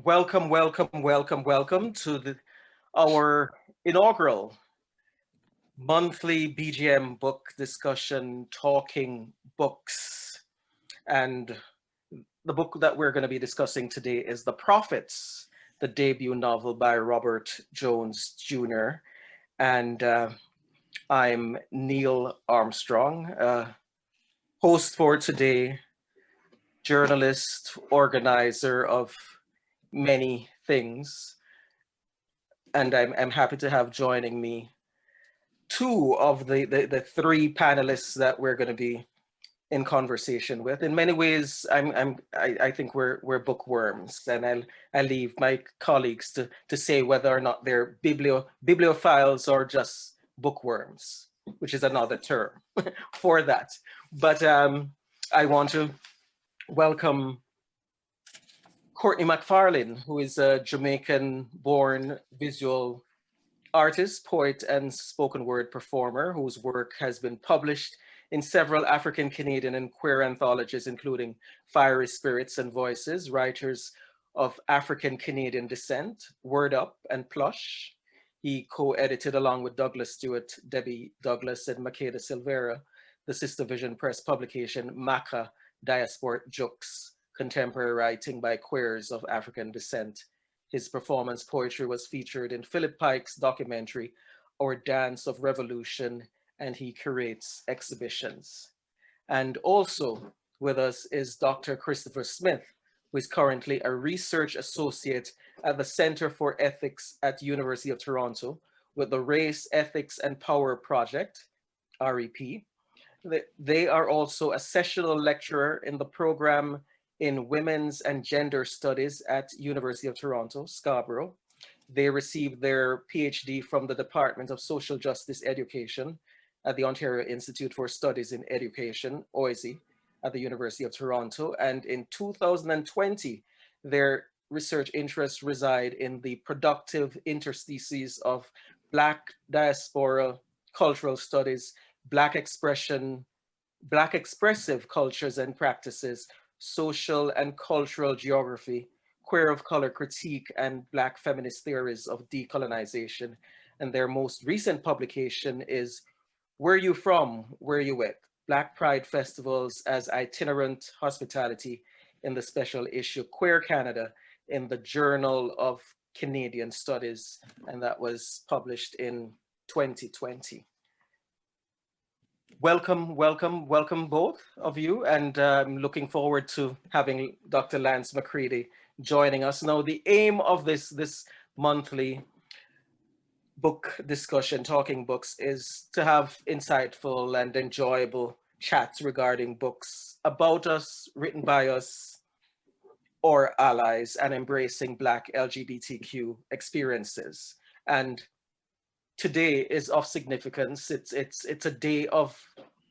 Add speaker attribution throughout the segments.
Speaker 1: Welcome, welcome to our inaugural monthly BGM book discussion, talking books. And the book that we're going to be discussing today is The Prophets, the debut novel by Robert Jones Jr. And I'm Neil Armstrong, host for today, journalist, organizer of many things. And I'm happy to have joining me two of the three panelists that we're going to be in conversation with. In many ways, I think we're bookworms, and I'll leave my colleagues to say whether or not they're bibliophiles or just bookworms, which is another term for that. But I want to welcome Courtney McFarlane, who is a Jamaican-born visual artist, poet, and spoken word performer whose work has been published in several African, Canadian, and queer anthologies, including Fiery Spirits and Voices, Writers of African Canadian Descent, Word Up, and Plush. He co-edited along with Douglas Stewart, Debbie Douglas, and Makeda Silvera, the Sister Vision Press publication, Maka Diasporic Jokes, Contemporary Writing by Queers of African Descent. His performance poetry was featured in Philip Pike's documentary, Our Dance of Revolution, and he curates exhibitions. And also with us is Dr. Christopher Smith, who is currently a research associate at the Center for Ethics at University of Toronto with the Race, Ethics, and Power Project, REP. They are also a sessional lecturer in the program in Women's and Gender Studies at University of Toronto, Scarborough. They received their PhD from the Department of Social Justice Education at the Ontario Institute for Studies in Education, OISE, at the University of Toronto. And in 2020, their research interests reside in the productive interstices of Black diaspora cultural studies, Black expression, Black expressive cultures and practices, social and cultural geography, queer of color critique, and Black feminist theories of decolonization. And their most recent publication is Where You From, Where You With? Black Pride Festivals as Itinerant Hospitality in the special issue Queer Canada in the Journal of Canadian Studies. And that was published in 2020. Welcome both of you, and I'm looking forward to having Dr. Lance McCready joining us. Now, the aim of this monthly book discussion, talking books, is to have insightful and enjoyable chats regarding books about us, written by us, or allies, and embracing Black LGBTQ experiences. And today is of significance. It's a day of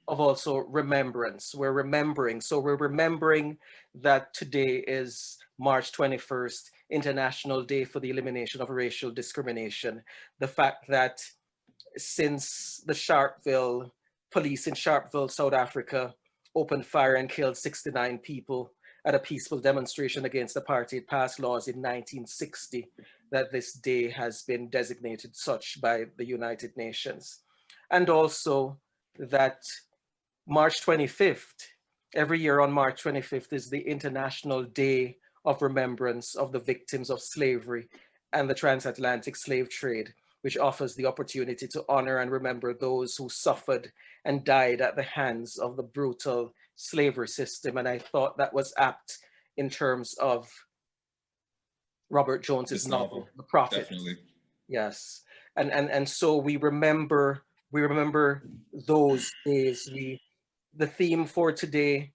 Speaker 1: also remembrance. We're remembering. So we're remembering that today is March 21st, International Day for the Elimination of Racial Discrimination. The fact that since the Sharpeville police in Sharpeville, South Africa, opened fire and killed 69 people at a peaceful demonstration against apartheid, passed laws in 1960, that this day has been designated such by the United Nations. And also that March 25th, every year on March 25th is the International Day of Remembrance of the Victims of Slavery and the Transatlantic Slave Trade, which offers the opportunity to honor and remember those who suffered and died at the hands of the brutal slavery system. And I thought that was apt in terms of Robert Jones's novel, The Prophet.
Speaker 2: Definitely.
Speaker 1: Yes. And so we remember those days. The theme for today,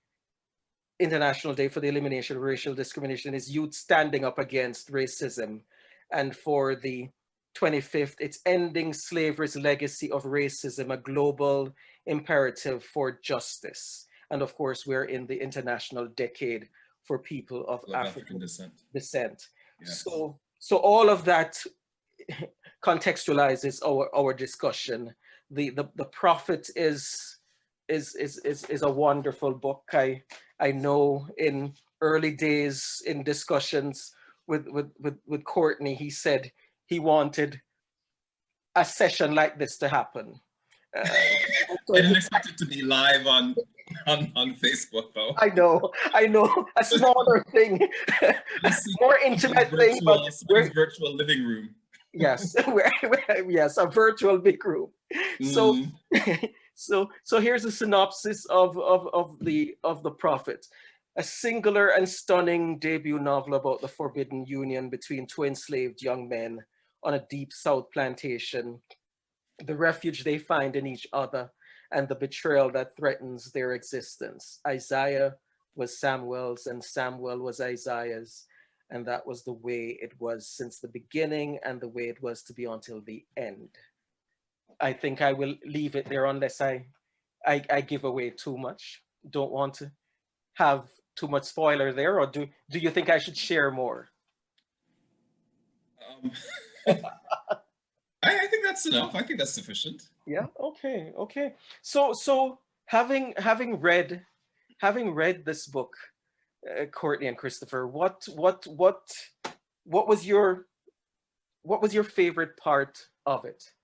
Speaker 1: International Day for the Elimination of Racial Discrimination, is youth standing up against racism. And for the 25th, it's ending slavery's legacy of racism, a global imperative for justice. And of course, we're in the International Decade for people of African descent.
Speaker 2: Yes.
Speaker 1: So all of that contextualizes our discussion. The Prophet is a wonderful book. I know in early days in discussions with Courtney, he said he wanted a session like this to happen.
Speaker 2: I didn't expect it to be live on Facebook, though.
Speaker 1: I know, a smaller thing, more intimate thing, but
Speaker 2: we're virtual living room.
Speaker 1: Yes, yes, a virtual big room. So, so here's a synopsis of the Prophet. A singular and stunning debut novel about the forbidden union between two enslaved young men on a deep South plantation, the refuge they find in each other, and the betrayal that threatens their existence. Isaiah was Samuel's, and Samuel was Isaiah's, and that was the way it was since the beginning, and the way it was to be until the end. I think I will leave it there unless I give away too much. Don't want to have too much spoiler there, or do you think I should share more?
Speaker 2: I think that's enough. I think that's sufficient.
Speaker 1: Yeah. Okay. Okay. So having read this book, Courtney and Christopher, what was your favorite part of it?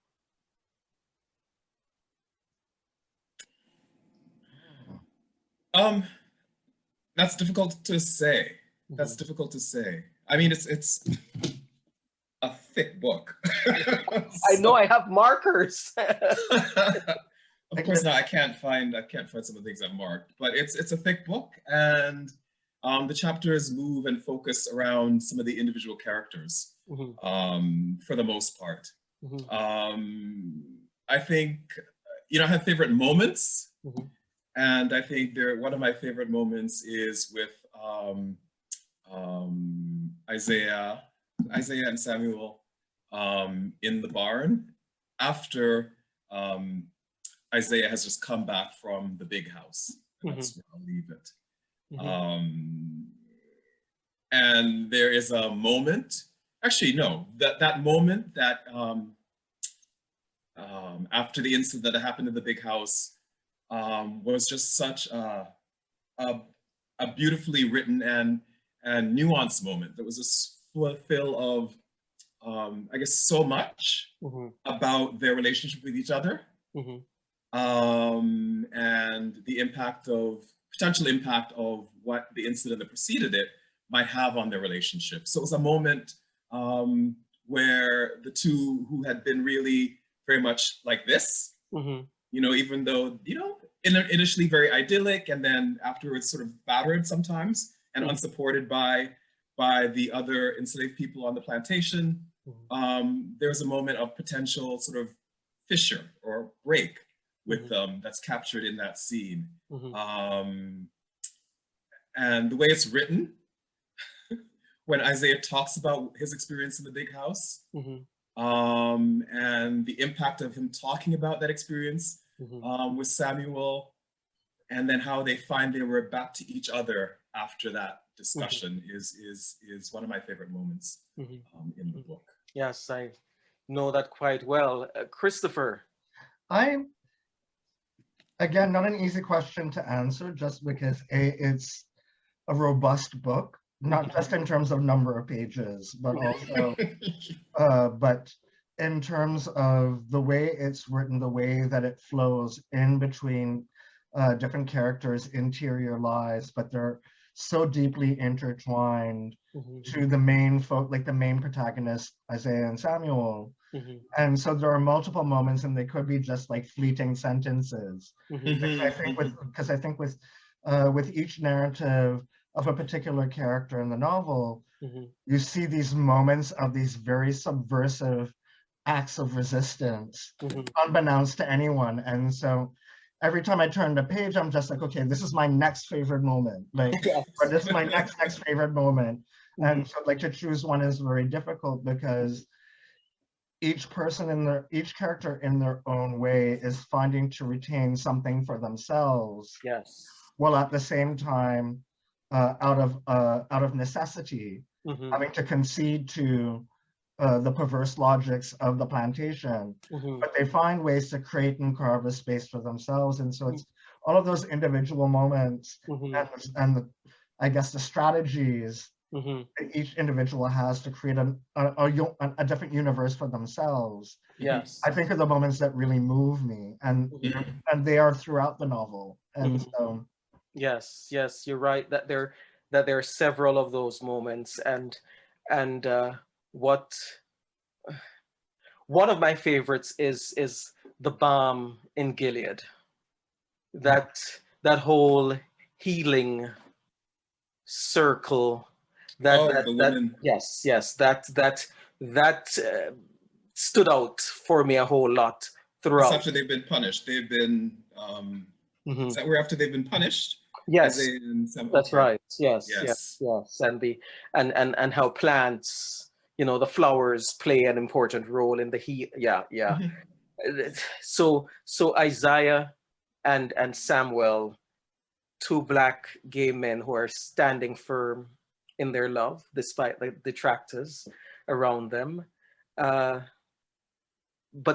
Speaker 2: That's difficult to say. That's difficult to say. I mean, it's a thick book.
Speaker 1: I know, I have markers.
Speaker 2: Of course not. I can't find some of the things I've marked, but it's a thick book, and the chapters move and focus around some of the individual characters, for the most part. I think, I have favorite moments, and I think one of my favorite moments is with Isaiah and Samuel in the barn after Isaiah has just come back from the big house. That's where I'll leave it. And there is a moment, actually no, that moment that after the incident that happened in the big house was just such a beautifully written and nuanced moment. There was a fill of I guess so much about their relationship with each other, and the potential impact of what the incident that preceded it might have on their relationship. So it was a moment where the two who had been really very much like this, even though, initially very idyllic, and then afterwards sort of battered sometimes and unsupported by the other enslaved people on the plantation, there was a moment of potential sort of fissure or break with them that's captured in that scene. And the way it's written, when Isaiah talks about his experience in the big house, and the impact of him talking about that experience with Samuel, and then how they find they were back to each other after that discussion is one of my favorite moments in the book.
Speaker 1: Yes, I know that quite well. Christopher.
Speaker 3: Again, not an easy question to answer, just because it's a robust book, not just in terms of number of pages, but also, but in terms of the way it's written, the way that it flows in between different characters' interior lives, but they're so deeply intertwined to the main the main protagonist, Isaiah and Samuel. And so there are multiple moments, and they could be just like fleeting sentences. Because I think with each narrative of a particular character in the novel, you see these moments of these very subversive acts of resistance, unbeknownst to anyone. And so every time I turn the page, I'm just like, okay, this is my next favorite moment. Or this is my next favorite moment. And so to choose one is very difficult, because each character in their own way is finding to retain something for themselves.
Speaker 1: Yes.
Speaker 3: While at the same time, out of necessity, having to concede to the perverse logics of the plantation, but they find ways to create and carve a space for themselves. And so it's all of those individual moments and I guess the strategies each individual has to create a different universe for themselves.
Speaker 1: Yes.
Speaker 3: I think are the moments that really move me, and they are throughout the novel. And so
Speaker 1: yes, you're right that there are several of those moments, and what one of my favorites is the balm in Gilead. That whole healing circle. Yes, that stood out for me a whole lot throughout.
Speaker 2: That's after they've been punished. They've been. Is that where after they've been punished?
Speaker 1: Yes, that's right. Yes, and how plants, the flowers play an important role in the heat. Yeah. So Isaiah and Samuel, two Black gay men who are standing firm in their love despite the detractors around them. But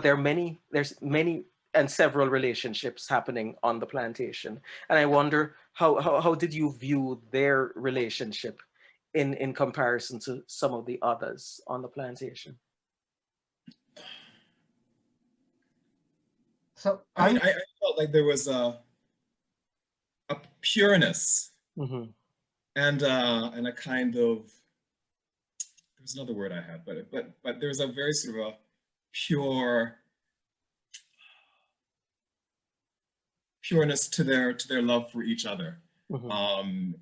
Speaker 1: there's many and several relationships happening on the plantation. And I wonder how did you view their relationship in comparison to some of the others on the plantation?
Speaker 3: So
Speaker 2: I felt like there was a pureness and a kind of, there's another word I had, but there's a very sort of a pureness to their love for each other, and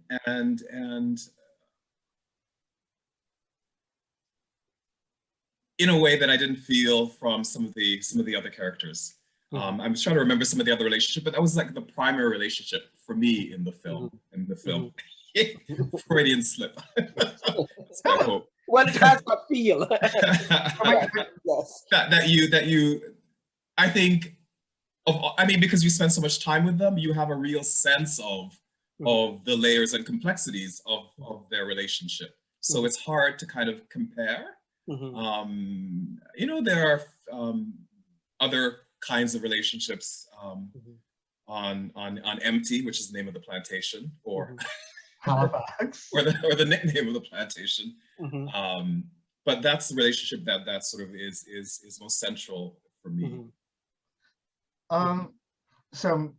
Speaker 2: in a way that I didn't feel from some of the other characters. I'm just trying to remember some of the other relationships, but that was like the primary relationship for me in the film. Freudian slip. That's my hope.
Speaker 1: Well, it has a feel.
Speaker 2: Yes. That you, I think, because you spend so much time with them, you have a real sense of the layers and complexities of their relationship. So it's hard to kind of compare. There are other kinds of relationships on Empty, which is the name of the plantation, or
Speaker 3: Halifax,
Speaker 2: or the nickname of the plantation. But that's the relationship that sort of is most central for me.
Speaker 3: So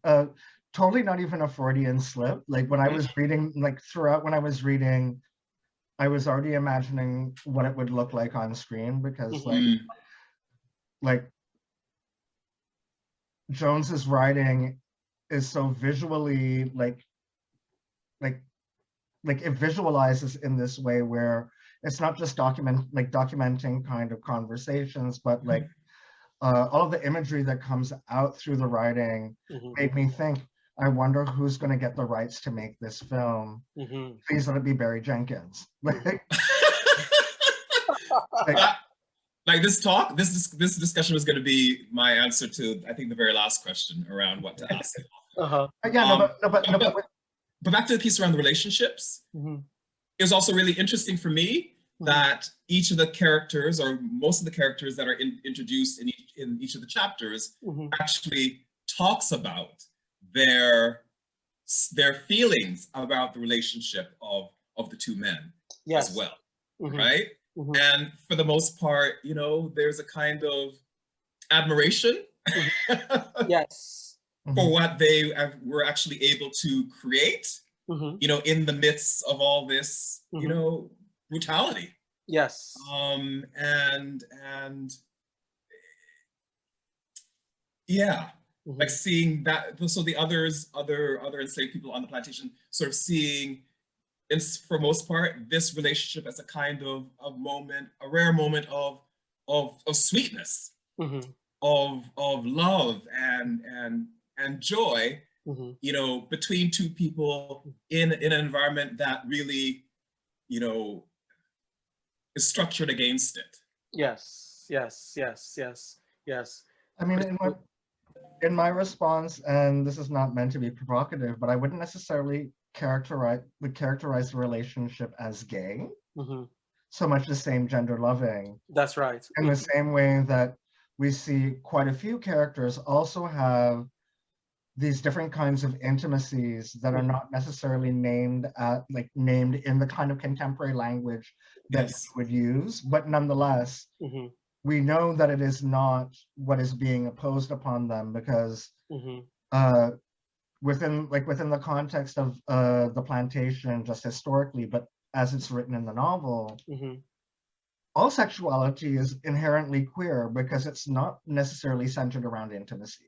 Speaker 3: totally not even a Freudian slip. Like when I was reading, when I was reading, I was already imagining what it would look like on screen, because like Jones's writing is so visually it visualizes in this way where it's not just documenting kind of conversations, but like all of the imagery that comes out through the writing made me think, I wonder who's going to get the rights to make this film. Please let it be Barry Jenkins.
Speaker 2: Like this discussion was going to be my answer to, I think, the very last question around what to ask. But back to the piece around the relationships, it was also really interesting for me that each of the characters, or most of the characters that are introduced in each of the chapters, actually talks about their feelings about the relationship of the two men as well, right? And for the most part, there's a kind of admiration for what they were actually able to create, in the midst of all this, brutality.
Speaker 1: Yes.
Speaker 2: And yeah, like seeing that, so the other enslaved people on the plantation sort of seeing, for most part, this relationship as a kind of a rare moment of sweetness, of love and joy, between two people in an environment that really, is structured against it.
Speaker 1: Yes.
Speaker 3: I mean, in my response, and this is not meant to be provocative, but I wouldn't necessarily characterize the relationship as gay, so much the same gender loving.
Speaker 1: That's right.
Speaker 3: In the same way that we see quite a few characters also have these different kinds of intimacies that are not necessarily named named in the kind of contemporary language that
Speaker 2: Yes.
Speaker 3: we would use, but nonetheless, we know that it is not what is being opposed upon them, because within the context of the plantation, just historically, but as it's written in the novel, all sexuality is inherently queer because it's not necessarily centered around intimacy.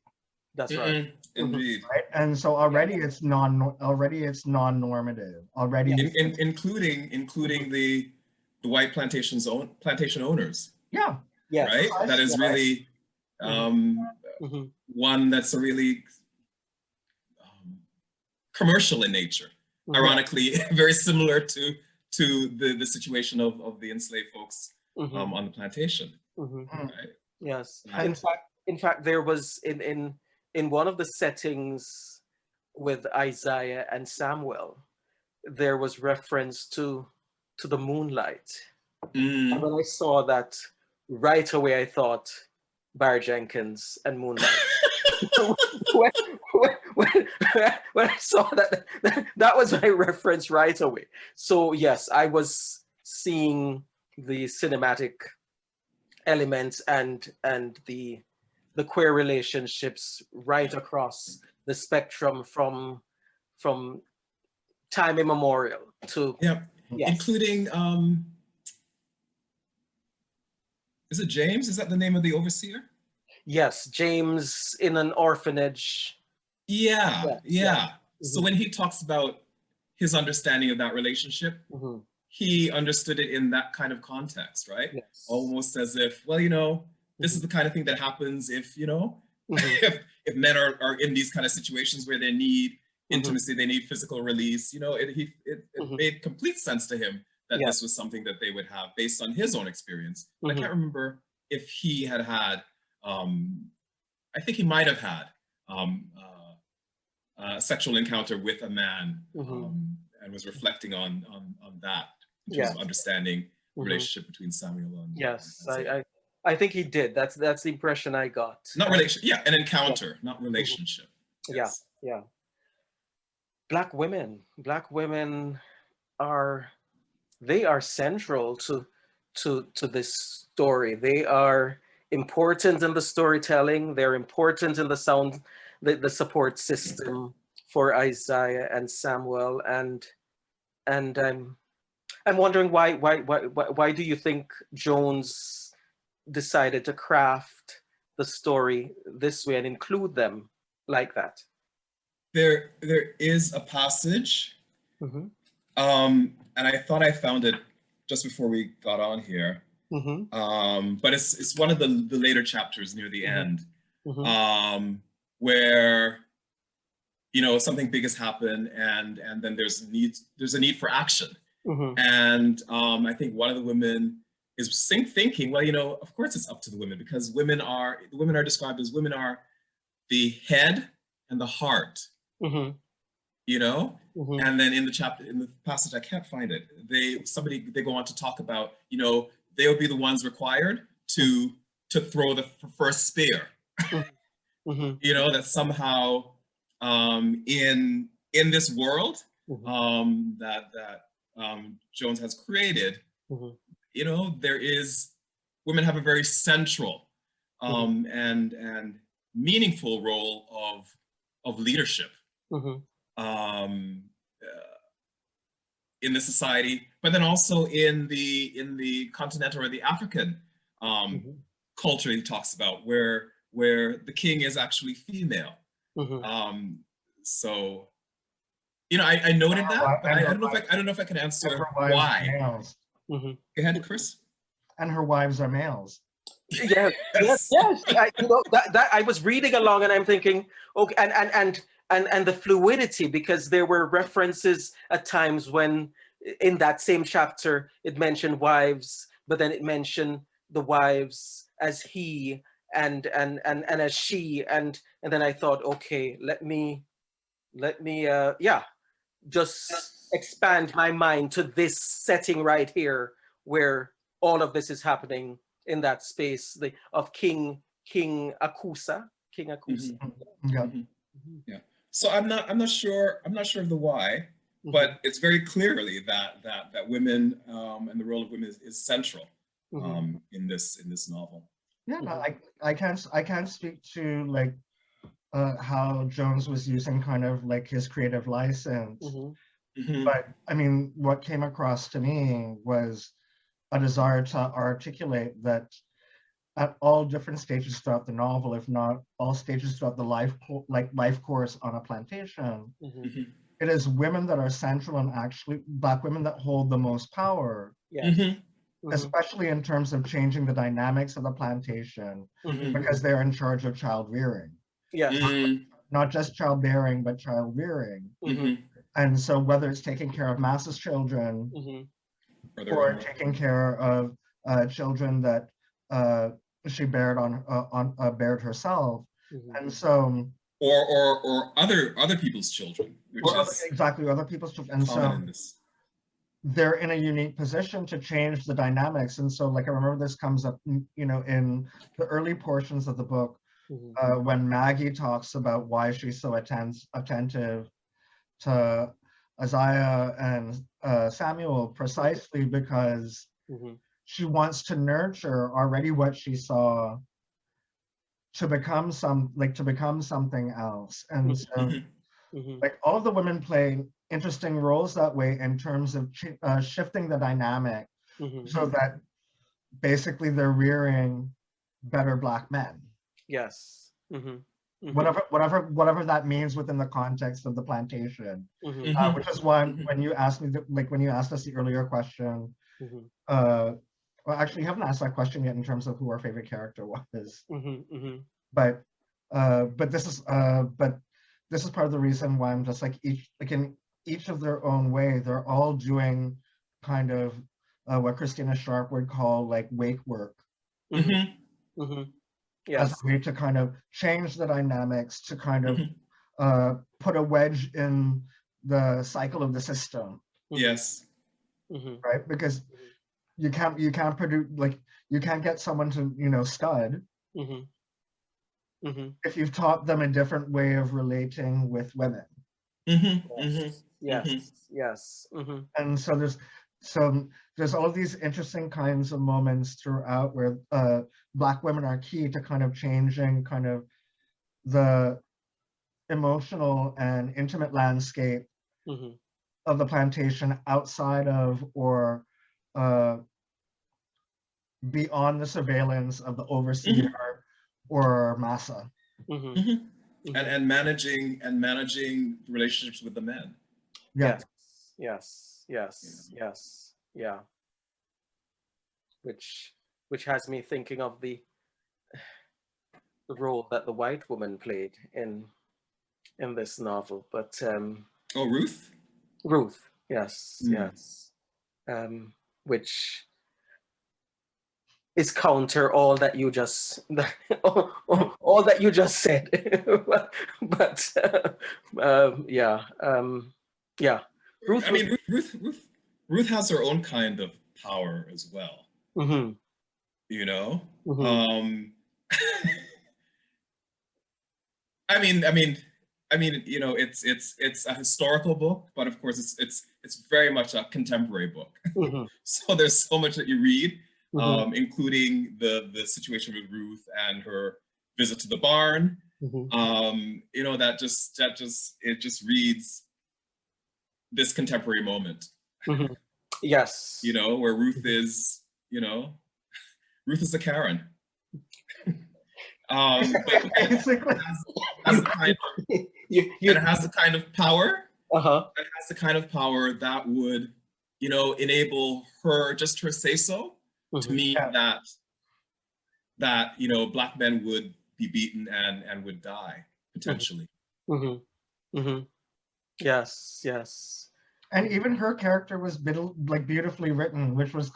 Speaker 1: That's right.
Speaker 2: Indeed.
Speaker 3: Right? And so already it's non-normative. Already,
Speaker 2: including the white plantation owners.
Speaker 3: Yeah.
Speaker 1: Yes.
Speaker 2: Right. That is really one that's a really commercial in nature. Ironically, very similar to the situation of the enslaved folks on the plantation. Right?
Speaker 1: Yes.
Speaker 2: Right.
Speaker 1: In fact, there was in one of the settings with Isaiah and Samuel, there was reference to the moonlight. And when I saw that, right away I thought Barry Jenkins and Moonlight. when I saw that was my reference right away. So yes, I was seeing the cinematic elements and the queer relationships right across the spectrum from time immemorial to
Speaker 2: including is it James? Is that the name of the overseer?
Speaker 1: Yes, James in an orphanage.
Speaker 2: Yeah. So when he talks about his understanding of that relationship, he understood it in that kind of context, right?
Speaker 1: Yes.
Speaker 2: Almost as if, well, this is the kind of thing that happens if, if men are in these kind of situations where they need intimacy, they need physical release, it made complete sense to him that this was something that they would have based on his own experience. I can't remember if he had I think he might have had a sexual encounter with a man and was reflecting on that in terms of understanding the relationship between Samuel and
Speaker 1: I think he did. That's the impression I got.
Speaker 2: Not relation, an encounter, not relationship.
Speaker 1: Yes. Yeah. Black women are central to this story. They are important in the storytelling. They're important in the support system for Isaiah and Samuel. And I'm wondering why do you think Jones decided to craft the story this way and include them like that?
Speaker 2: There is a passage, and I thought I found it just before we got on here. But it's one of the later chapters near the end, where something big has happened, and then there's a need for action, and I think one of the women is thinking, well, of course it's up to the women, because the women are described as women are the head and the heart, and then in the passage, I can't find it. They go on to talk about, they'll be the ones required to throw the first spear. That somehow in this world that Jones has created, women have a very central and meaningful role of leadership in the society, but then also in the continental or the African culture he talks about, where the king is actually female. So I noted that, but I don't know if I can answer why. Go ahead, Chris.
Speaker 3: And her wives are males.
Speaker 1: Yes. That I was reading along and I'm thinking, okay, and the fluidity, because there were references at times when in that same chapter it mentioned wives, but then it mentioned the wives as he and as she, and then I thought, okay, let me just expand my mind to this setting right here where all of this is happening in that space of King Akusa.
Speaker 2: Yeah. So I'm not sure of the why, but it's very clearly that women and the role of women is central in this novel.
Speaker 3: Yeah, no, I can't speak to like how Jones was using kind of like his creative license. But I mean, what came across to me was a desire to articulate that at all different stages throughout the novel, if not all stages throughout the life course on a plantation, it is women that are central, and actually Black women that hold the most power.
Speaker 1: Yes.
Speaker 3: Especially in terms of changing the dynamics of the plantation, because they're in charge of child rearing.
Speaker 1: Yes.
Speaker 3: Not just childbearing, but child rearing. And so whether it's taking care of Massa's children or taking care of children that she bared bared herself, and so
Speaker 2: or other people's children, which is
Speaker 3: exactly other people's children, and so they're in a unique position to change the dynamics. And so, like, I remember this comes up, you know, in the early portions of the book when Maggie talks about why she's so attentive to Isaiah and Samuel, precisely because she wants to nurture already what she saw to become something else. And so like all of the women play interesting roles that way in terms of shifting the dynamic so that basically they're rearing better Black men.
Speaker 1: Yes.
Speaker 3: Whatever that means within the context of the plantation, which is why when you asked me, when you asked us the earlier question, well, actually, you haven't asked that question yet in terms of who our favorite character was. But this is part of the reason why I'm just like in each of their own way, they're all doing kind of what Christina Sharp would call like wake work. As a way to kind of change the dynamics, to kind of put a wedge in the cycle of the system.
Speaker 2: Yes.
Speaker 3: Right? Because you can't produce, like, you can't get someone to, you know, scud if you've taught them a different way of relating with women.
Speaker 1: Yes.
Speaker 3: And so there's all of these interesting kinds of moments throughout where Black women are key to kind of changing kind of the emotional and intimate landscape of the plantation outside of or beyond the surveillance of the overseer or Massa.
Speaker 2: And managing relationships with the men.
Speaker 1: Yes. Yeah. Which has me thinking of the role that the white woman played in this novel. But
Speaker 2: oh, Ruth?
Speaker 1: Ruth, yes. Which is counter all that you just all that you just said. but yeah.
Speaker 2: Ruth, I mean, Ruth has her own kind of power as well. You know, I mean, you know, it's a historical book, but of course it's very much a contemporary book. So there's so much that you read, including the situation with Ruth and her visit to the barn. You know, it just reads this contemporary moment.
Speaker 1: Yes.
Speaker 2: You know, where Ruth is, you know, Ruth is a Karen.
Speaker 3: Basically.
Speaker 2: It has the kind of power.
Speaker 1: It
Speaker 2: has the kind of power that would, you know, enable her, just her say so, to mean that you know, Black men would be beaten and would die potentially.
Speaker 1: Yes.
Speaker 3: And even her character was beautifully written, which was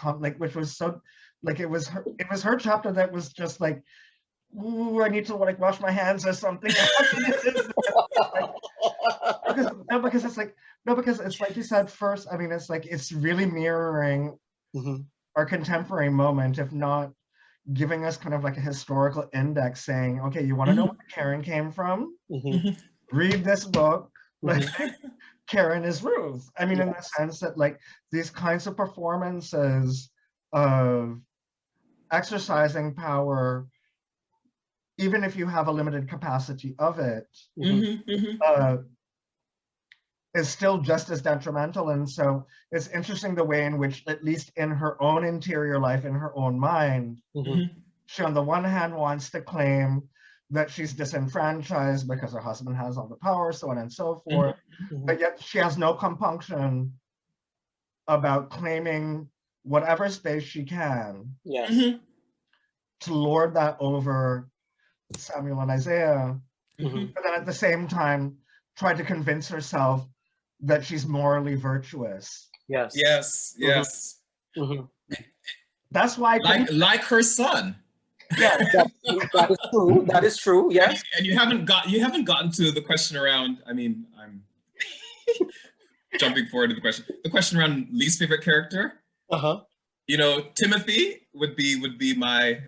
Speaker 3: so like it was her chapter that was just like, ooh, I need to like wash my hands or something. because it's like you said first. I mean, it's like it's really mirroring our contemporary moment, if not giving us kind of like a historical index, saying, okay, you want to know where Karen came from? read this book, like
Speaker 1: Mhm.
Speaker 3: Karen is Ruth. I mean, in the sense that like these kinds of performances of exercising power, even if you have a limited capacity of it, is still just as detrimental. And so it's interesting the way in which, at least in her own interior life, in her own mind, she on the one hand wants to claim that she's disenfranchised because her husband has all the power, so on and so forth, but yet she has no compunction about claiming whatever space she can to lord that over Samuel and Isaiah, but then at the same time try to convince herself that she's morally virtuous.
Speaker 1: Yes.
Speaker 2: Yes, yes.
Speaker 3: That's why
Speaker 2: Like her son.
Speaker 3: Yeah,
Speaker 1: that is true. That is true. Yes.
Speaker 2: And you haven't gotten to the question around. I mean, I'm jumping forward to the question. The question around least favorite character. You know, Timothy would be my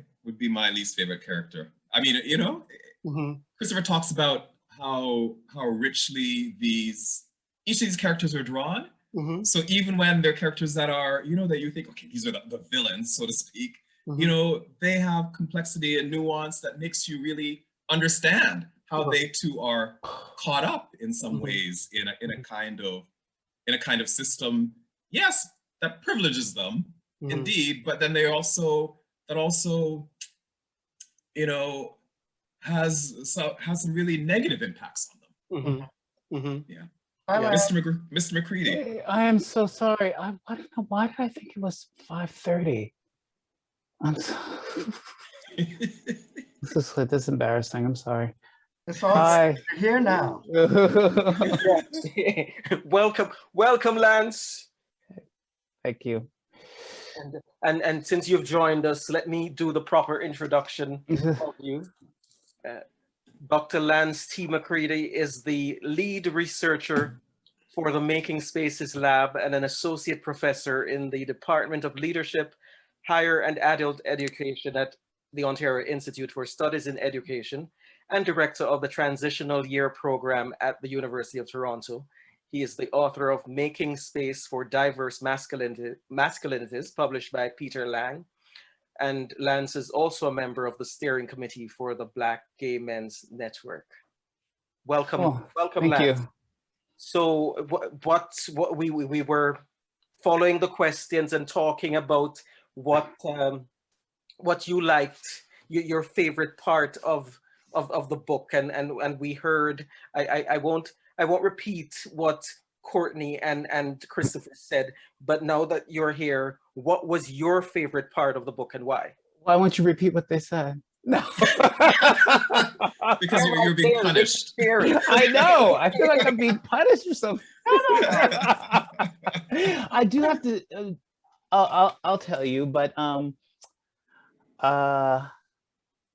Speaker 2: least favorite character. I mean, you know, Christopher talks about how richly each of these characters are drawn. So even when they're characters that are, you know, that you think, okay, these are the villains, so to speak, you know, they have complexity and nuance that makes you really understand how they too are caught up in some ways in a kind of system, yes, that privileges them, indeed, but then that also, you know, has some really negative impacts on them. Yeah. Mr. McCready.
Speaker 4: Hey, I am so sorry. I don't know, why did I think it was 5:30? I'm so this is embarrassing. I'm sorry.
Speaker 3: It's all
Speaker 4: Hi.
Speaker 3: You're here now.
Speaker 1: Welcome, Lance.
Speaker 4: Thank you.
Speaker 1: And since you've joined us, let me do the proper introduction of you. Dr. Lance T. McCready is the lead researcher for the Making Spaces Lab and an associate professor in the Department of Leadership, Higher and Adult Education at the Ontario Institute for Studies in Education, and director of the Transitional Year Program at the University of Toronto. He is the author of Making Space for Diverse Masculinities, published by Peter Lang. And Lance is also a member of the steering committee for the Black Gay Men's Network. Welcome, welcome,
Speaker 4: thank
Speaker 1: Lance.
Speaker 4: you.
Speaker 1: So what we were following the questions and talking about what you liked, your favorite part of the book, and we heard, I won't repeat what Courtney and Christopher said, but now that you're here, what was your favorite part of the book and why?
Speaker 4: Why won't you repeat what they said? No.
Speaker 2: Because you're being punished.
Speaker 4: I know. I feel like I'm being punished or something. I do have to. I'll tell you, but I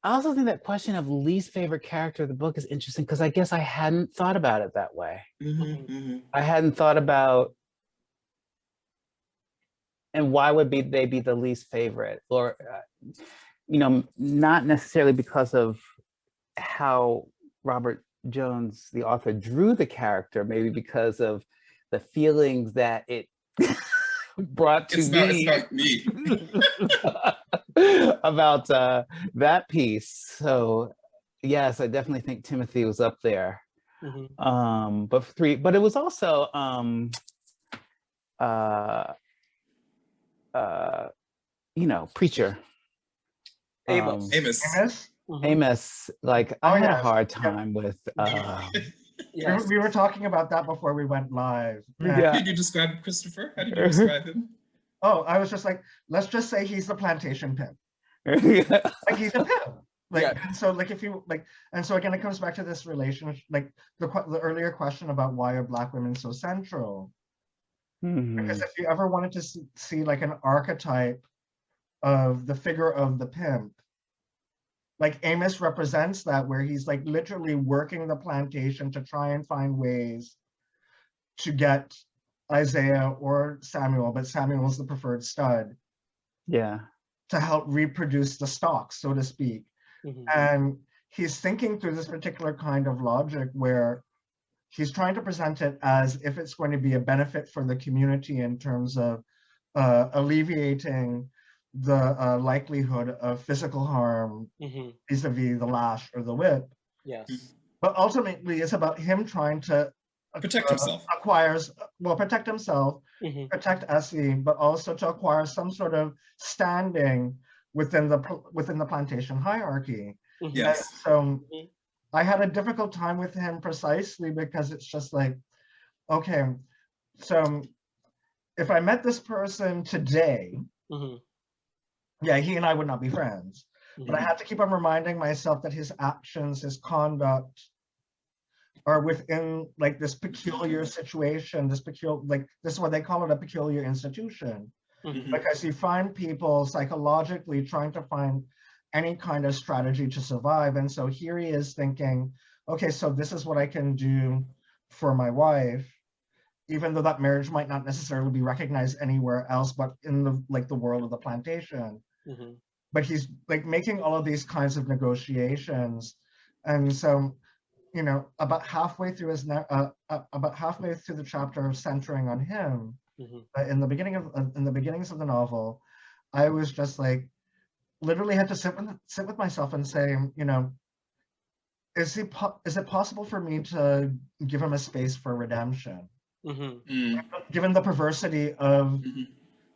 Speaker 4: also think that question of least favorite character of the book is interesting because I guess I hadn't thought about it that way. I hadn't thought about, and why would they be the least favorite, or you know, not necessarily because of how Robert Jones, the author, drew the character, maybe because of the feelings that it brought to me about that piece. So yes, I definitely think Timothy was up there. But it was also you know, Preacher. Amos, like I had a hard time with
Speaker 3: Yes. We were talking about that before we went live.
Speaker 2: How did you describe Christopher? How did you describe him?
Speaker 3: Oh, I was just like, let's just say he's the plantation pimp. Like he's a pimp. Like so, like if you like, and so again, it comes back to this relationship, like the earlier question about why are Black women so central? Because if you ever wanted to see like an archetype of the figure of the pimp, like Amos represents that, where he's like literally working the plantation to try and find ways to get Isaiah or Samuel, but Samuel's the preferred stud.
Speaker 4: Yeah.
Speaker 3: To help reproduce the stock, so to speak. And he's thinking through this particular kind of logic where he's trying to present it as if it's going to be a benefit for the community in terms of alleviating the likelihood of physical harm vis-a-vis the lash or the whip.
Speaker 1: Yes.
Speaker 3: But ultimately, it's about him trying to
Speaker 2: protect himself,
Speaker 3: protect himself, protect Essie, but also to acquire some sort of standing within the plantation hierarchy.
Speaker 2: Yes.
Speaker 3: And so I had a difficult time with him precisely because it's just like, okay, so if I met this person today, yeah, he and I would not be friends. But I had to keep on reminding myself that his actions, his conduct are within like this peculiar situation, this is what they call it, a peculiar institution. Because you find people psychologically trying to find any kind of strategy to survive. And so here he is thinking, okay, so this is what I can do for my wife, even though that marriage might not necessarily be recognized anywhere else, but in the world of the plantation. But he's like making all of these kinds of negotiations. And so, you know, about halfway through the chapter centering on him, in the beginnings of the novel, I was just like, literally had to sit with myself and say, you know, is it possible for me to give him a space for redemption, given the perversity of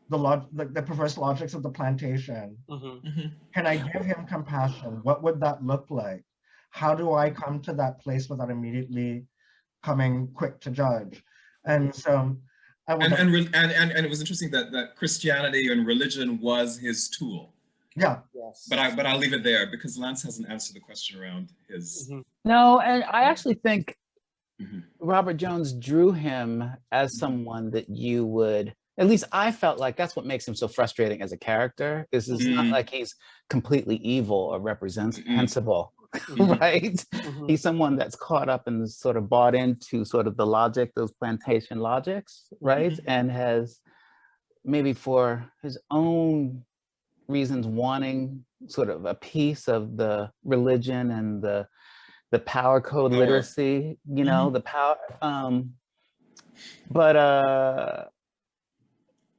Speaker 3: the perverse logics of the plantation? Can I give him compassion? What would that look like? How do I come to that place without immediately coming quick to judge? And so
Speaker 2: and it was interesting that Christianity and religion was his tool.
Speaker 3: Yeah.
Speaker 1: Yes.
Speaker 2: But I'll leave it there because Lance hasn't answered the question around his.
Speaker 4: No, and I actually think Robert Jones drew him as someone that you would, at least I felt like that's what makes him so frustrating as a character. Is it's not like he's completely evil or reprehensible, right? He's someone that's caught up and sort of bought into sort of the logic, those plantation logics, right? And has maybe for his own reasons wanting sort of a piece of the religion and the power code literacy, you know, the power,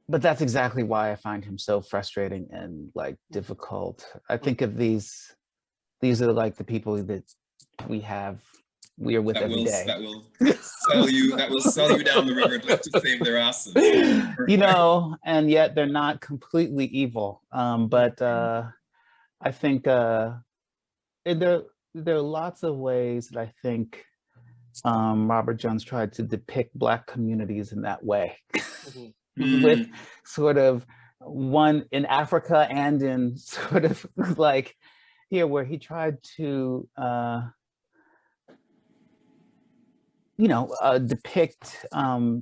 Speaker 4: but that's exactly why I find him so frustrating and like difficult. I think of these are like the people that we are with every day.
Speaker 2: That will sell you down the river to save their asses.
Speaker 4: You know, and yet they're not completely evil. But I think there are lots of ways that I think Robert Jones tried to depict Black communities in that way. With sort of one in Africa and in sort of like here where he tried to depict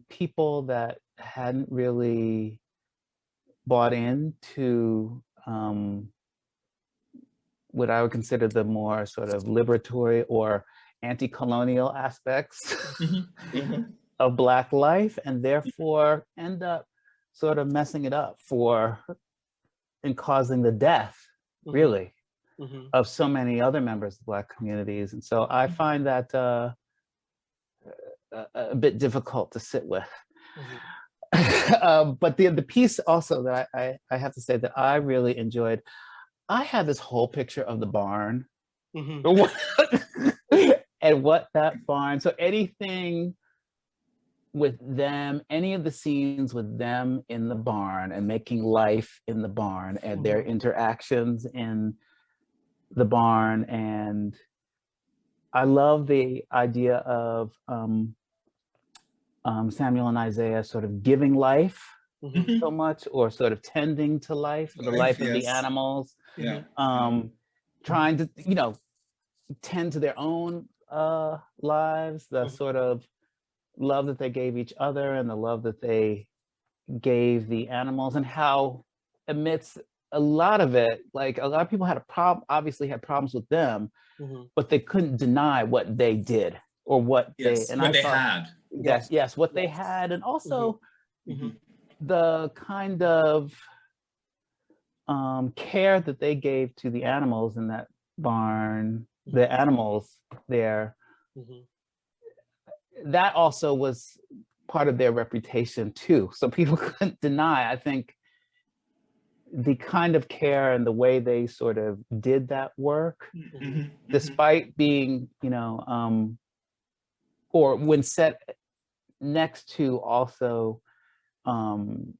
Speaker 4: people that hadn't really bought into what I would consider the more sort of liberatory or anti-colonial aspects of Black life, and therefore end up sort of messing it up and causing the death, really, of so many other members of Black communities. And so I find that a bit difficult to sit with. But the piece also that I have to say that I really enjoyed, I had this whole picture of the barn and what that barn, so anything with them, any of the scenes with them in the barn and making life in the barn and their interactions in the barn. And I love the idea of Samuel and Isaiah sort of giving life so much, or sort of tending to life, the life of the animals, trying to, tend to their own lives, the sort of love that they gave each other and the love that they gave the animals, and how amidst a lot of it, like a lot of people had obviously had problems with them, but they couldn't deny what they did or what they had. What they had, and also the kind of care that they gave to the animals in that barn, the animals there. that also was part of their reputation too. So people couldn't deny, I think, the kind of care and the way they sort of did that work, despite being, you know, or when set next to also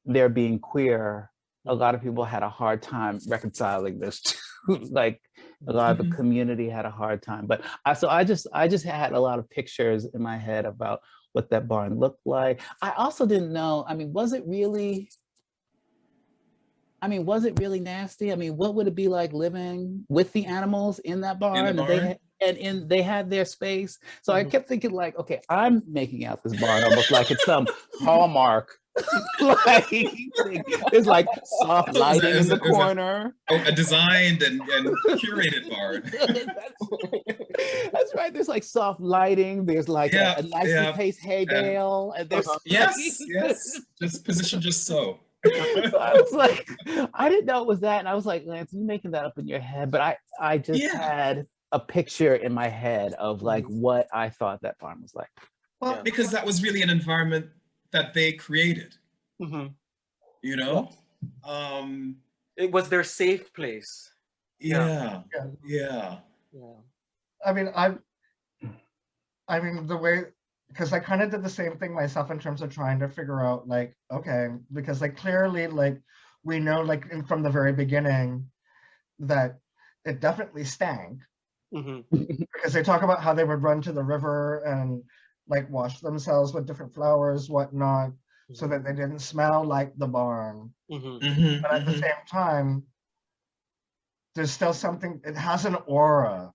Speaker 4: there being queer, a lot of people had a hard time reconciling this too. Like a lot of the community had a hard time. But I just had a lot of pictures in my head about what that barn looked like. I also didn't know, I mean, was it really nasty? I mean, what would it be like living with the animals in that barn?
Speaker 2: In the barn?
Speaker 4: And they had their space. So I kept thinking like, okay, I'm making out this barn almost like it's some Hallmark. Like there's like soft lighting in the corner.
Speaker 2: A designed and curated barn.
Speaker 4: That's right. There's like soft lighting. There's like a nicely paced hay bale. And there's
Speaker 2: yes, just positioned just so.
Speaker 4: So I was like, I didn't know it was that. And I was like, Lance, you're making that up in your head. But I just had a picture in my head of like what I thought that farm was like.
Speaker 2: Well, because that was really an environment that they created. You know?
Speaker 1: It was their safe place.
Speaker 2: Yeah.
Speaker 3: I mean, the way, because I kind of did the same thing myself in terms of trying to figure out, like, okay, because like clearly, like we know, like from the very beginning, that it definitely stank. Because they talk about how they would run to the river and like wash themselves with different flowers, whatnot, so that they didn't smell like the barn. But at the same time, there's still something. It has an aura.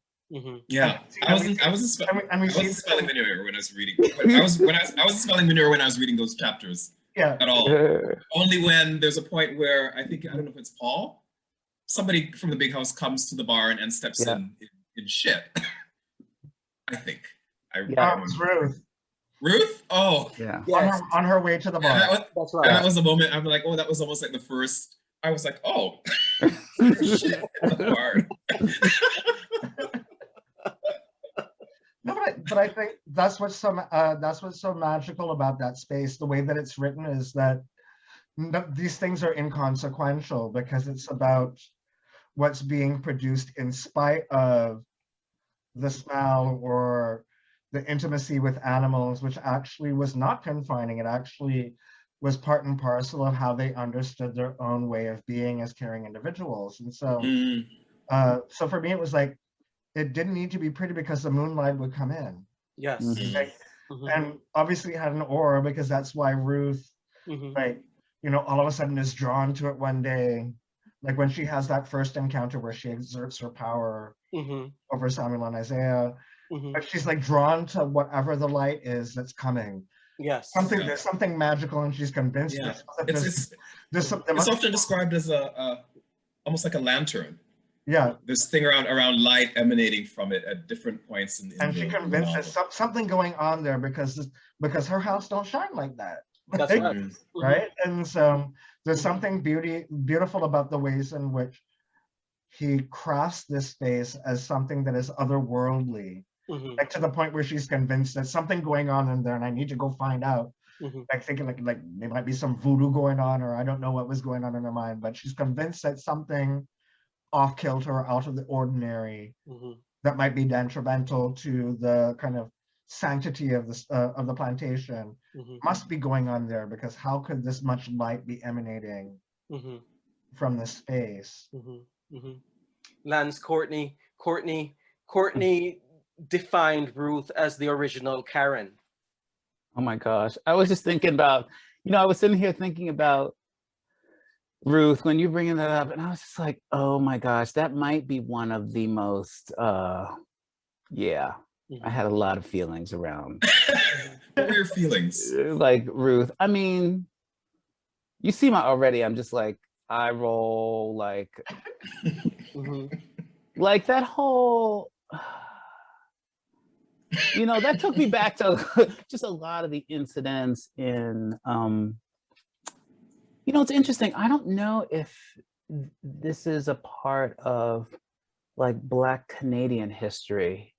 Speaker 2: Yeah, I wasn't smelling manure when I was reading. I wasn't smelling manure when I was reading those chapters. At all. Only when there's a point where I don't know if it's Paul, somebody from the big house comes to the barn and steps in shit. I think.
Speaker 3: It's Ruth.
Speaker 2: Ruth? Oh.
Speaker 3: Yeah. On her way to the barn.
Speaker 1: That's right.
Speaker 2: And that was the moment I'm like, oh, that was almost like the first. I was like, oh, shit in the barn.
Speaker 3: No, but I think that's what's so magical about that space. The way that it's written is that these things are inconsequential because it's about what's being produced in spite of the smell or the intimacy with animals, which actually was not confining. It actually was part and parcel of how they understood their own way of being as caring individuals. And so, so for me, it was like, it didn't need to be pretty because the moonlight would come in.
Speaker 1: Yes.
Speaker 3: Like, and obviously it had an aura because that's why Ruth, like, you know, all of a sudden is drawn to it one day. Like when she has that first encounter where she exerts her power over Samuel and Isaiah, but she's like drawn to whatever the light is that's coming.
Speaker 1: Yes.
Speaker 3: There's something magical, and she's convinced.
Speaker 2: It's often described as almost like a lantern.
Speaker 3: Yeah.
Speaker 2: This thing around light emanating from it at different points in
Speaker 3: and she convinced there's something going on there because her house don't shine like that.
Speaker 1: That's right.
Speaker 3: Right? And so there's something beautiful about the ways in which he crafts this space as something that is otherworldly. Like to the point where she's convinced there's something going on in there and I need to go find out. Like thinking like there might be some voodoo going on, or I don't know what was going on in her mind, but she's convinced that something off kilter or out of the ordinary that might be detrimental to the kind of sanctity of the plantation must be going on there, because how could this much light be emanating from this space?
Speaker 1: Lance, Courtney defined Ruth as the original Karen.
Speaker 4: Oh my gosh. I was just thinking about, I was sitting here thinking about Ruth when you're bringing that up, and I was just like, oh my gosh, that might be one of the most, I had a lot of feelings around.
Speaker 2: What were your feelings?
Speaker 4: Like Ruth. I mean, you see already, I'm just like, eye roll, like, like that whole, that took me back to just a lot of the incidents in, it's interesting. I don't know if this is a part of like Black Canadian history,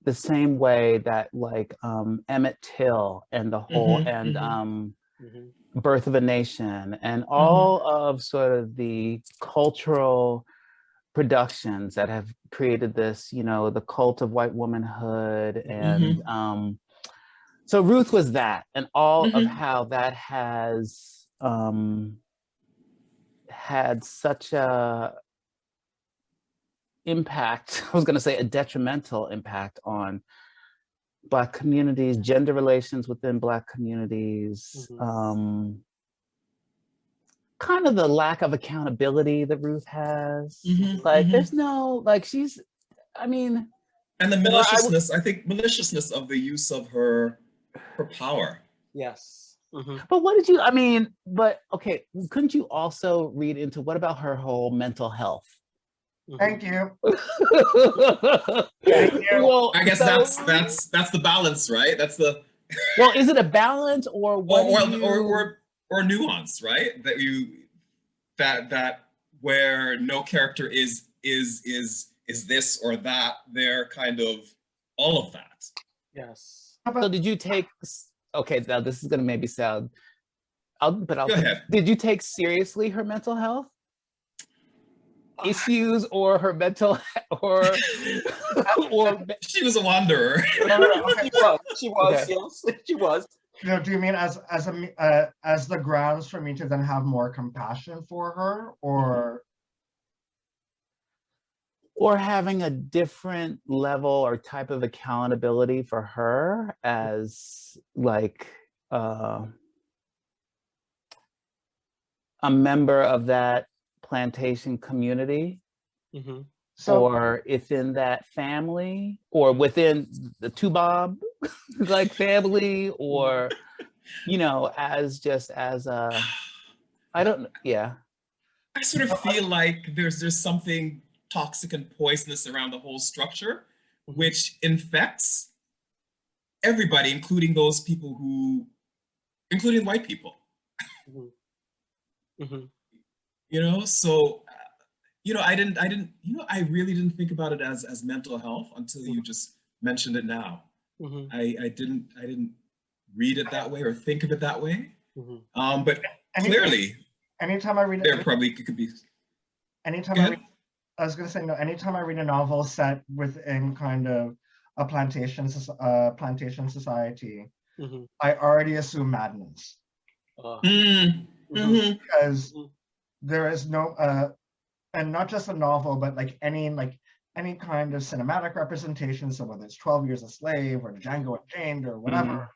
Speaker 4: the same way that like Emmett Till and the whole Birth of a Nation and all of sort of the cultural productions that have created this, you know, the cult of white womanhood. And so Ruth was that, and all of how that has had such a impact, I was going to say a detrimental impact on Black communities, gender relations within Black communities, kind of the lack of accountability that Ruth has. Like there's no, like she's, I mean.
Speaker 2: And the maliciousness, I think maliciousness of the use of her power.
Speaker 1: Yes.
Speaker 4: But what did you, I mean, but okay, couldn't you also read into what about her whole mental health?
Speaker 3: Thank you.
Speaker 1: Thank
Speaker 3: you.
Speaker 4: Well,
Speaker 2: I guess that's the balance, right? That's the.
Speaker 4: Well, is it a balance or what?
Speaker 2: Or nuance, right? That where no character is this or that. They're kind of all of that.
Speaker 1: Yes.
Speaker 4: So did you take? Okay, now this is gonna maybe sound. Go
Speaker 2: ahead.
Speaker 4: Did you take seriously her mental health issues or her mental or
Speaker 2: she was a wanderer.
Speaker 1: She was. Yes, she was.
Speaker 3: You know, do you mean as the grounds for me to then have more compassion for her,
Speaker 4: or having a different level or type of accountability for her as like a member of that plantation community, or within that family, or within the Tubob like family, or you know, as a I don't, yeah.
Speaker 2: I sort of feel like there's something toxic and poisonous around the whole structure, which infects everybody, including those people including white people. You know, so you know, I really didn't think about it as mental health until you just mentioned it now. I didn't read it that way or think of it that way. But clearly,
Speaker 3: anytime I read
Speaker 2: there probably could be.
Speaker 3: Anytime I was going to say, no, anytime I read a novel set within kind of a plantation society, I already assume madness. Because there is no, and not just a novel, but like any kind of cinematic representation, so whether it's 12 Years a Slave or Django Unchained or whatever,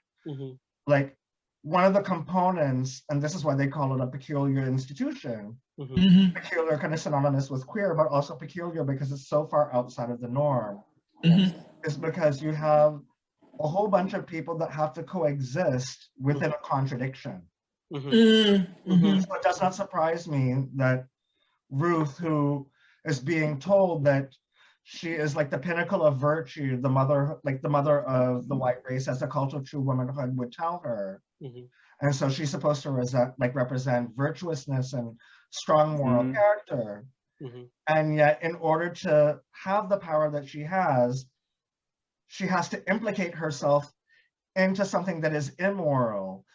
Speaker 3: like one of the components, and this is why they call it a peculiar institution, peculiar kind of synonymous with queer, but also peculiar because it's so far outside of the norm, is because you have a whole bunch of people that have to coexist within a contradiction. So it does not surprise me that Ruth, who is being told that she is like the pinnacle of virtue, the mother of the white race, as the cult of true womanhood would tell her. And so she's supposed to represent virtuousness and strong moral character. And yet, in order to have the power that she has to implicate herself into something that is immoral.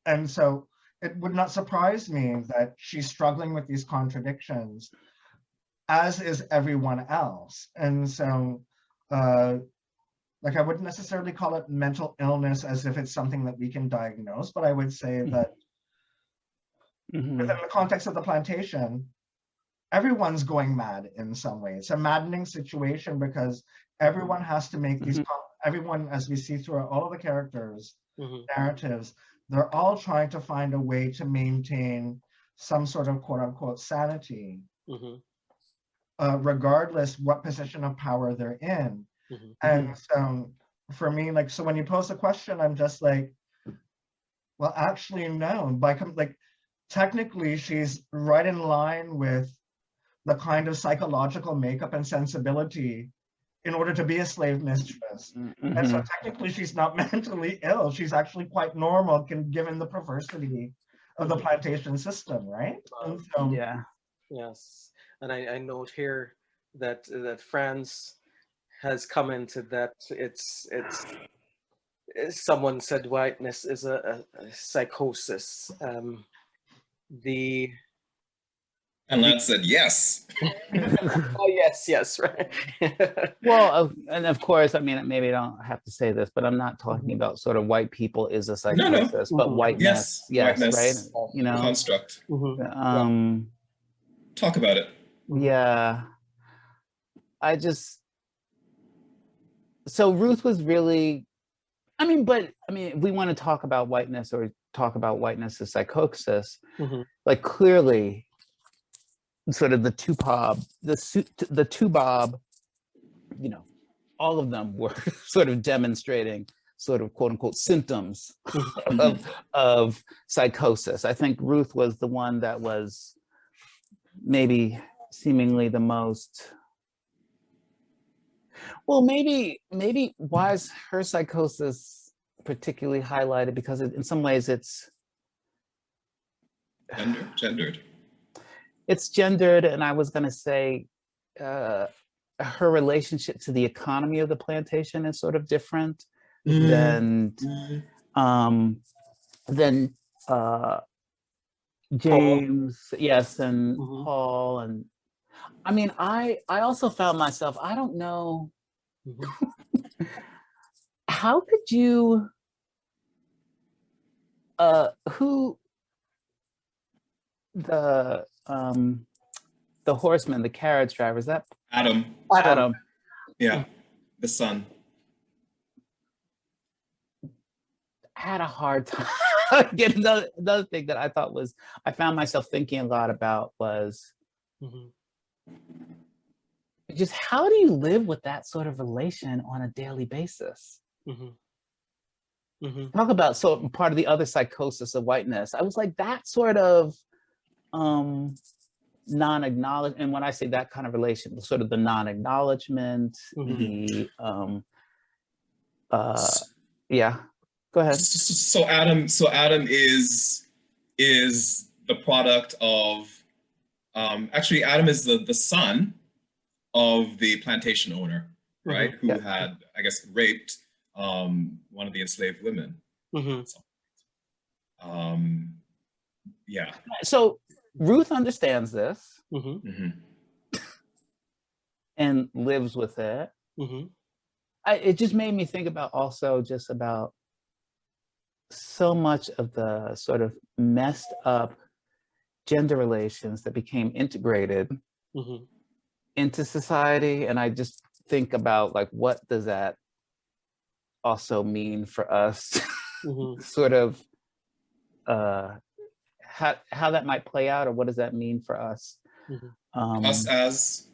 Speaker 3: And so it would not surprise me that she's struggling with these contradictions, as is everyone else. And so, like, I wouldn't necessarily call it mental illness as if it's something that we can diagnose, but I would say that within the context of the plantation, everyone's going mad in some way. It's a maddening situation because everyone has to make these, everyone, as we see throughout all of the characters' narratives, they're all trying to find a way to maintain some sort of quote unquote sanity, regardless what position of power they're in. And so for me, like, so when you pose a question, I'm just like, well, actually, no, technically she's right in line with the kind of psychological makeup and sensibility in order to be a slave mistress. And so technically she's not mentally ill. She's actually quite normal given the perversity of the plantation system, right? And so,
Speaker 1: yes. And I note here that Franz has commented that someone said whiteness is a psychosis.
Speaker 2: And Lance said yes.
Speaker 1: Oh yes, right.
Speaker 4: Well, and of course, I mean, maybe I don't have to say this, but I'm not talking about sort of white people is a psychosis, but whiteness, yes,
Speaker 2: whiteness,
Speaker 4: right? You know,
Speaker 2: construct. Talk about it.
Speaker 4: Yeah, so Ruth was really, I mean, if we want to talk about whiteness or talk about whiteness as psychosis, like clearly, sort of the Tubab, you know, all of them were sort of demonstrating sort of quote unquote symptoms of psychosis. I think Ruth was the one that was maybe seemingly the most, well, maybe why is her psychosis particularly highlighted? Because in some ways it's
Speaker 2: gendered.
Speaker 4: It's gendered, and I was going to say her relationship to the economy of the plantation is sort of different than James, yes, and Paul, and I mean, I also found myself, I don't know, how could you, the horseman, the carriage driver, is that
Speaker 2: Adam? Yeah, the son.
Speaker 4: I had a hard time. Again, another thing that I thought was, I found myself thinking a lot about was just how do you live with that sort of relation on a daily basis? Talk about part of the other psychosis of whiteness. I was like, that sort of non-acknowledge, and when I say that kind of relation, sort of the non-acknowledgement, yeah, go ahead.
Speaker 2: So Adam is the product of, actually Adam is the son of the plantation owner, right? Who had, I guess, raped one of the enslaved women. Yeah.
Speaker 4: So Ruth understands this and lives with it. It just made me think about also just about so much of the sort of messed up gender relations that became integrated into society. And I just think about like, what does that also mean for us? Sort of how that might play out, or what does that mean for us?
Speaker 2: Us as?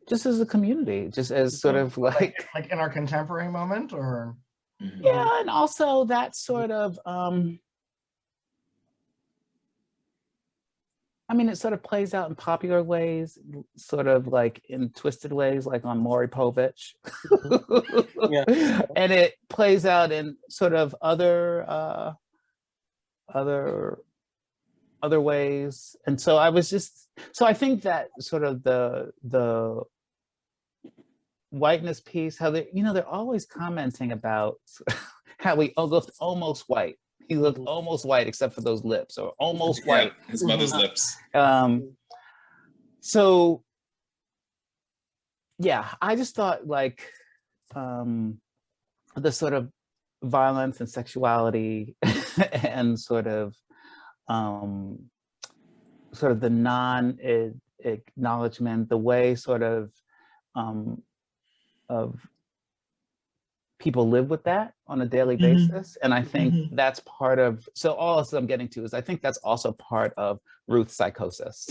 Speaker 4: Just as a community, just as sort of like
Speaker 3: in our contemporary moment, or?
Speaker 4: Yeah, and also that sort of, I mean, it sort of plays out in popular ways, sort of like in twisted ways, like on Maury Povich. And it plays out in sort of other ways. And so I was just, so I think that sort of the whiteness piece, how they, they're always commenting about how he looked almost white. He looked almost white except for those lips, or almost white.
Speaker 2: His mother's lips.
Speaker 4: So yeah, I just thought like the sort of violence and sexuality and sort of the non-acknowledgement, the way sort of people live with that on a daily basis. And I think that's part of, so all else I'm getting to is I think that's also part of Ruth's psychosis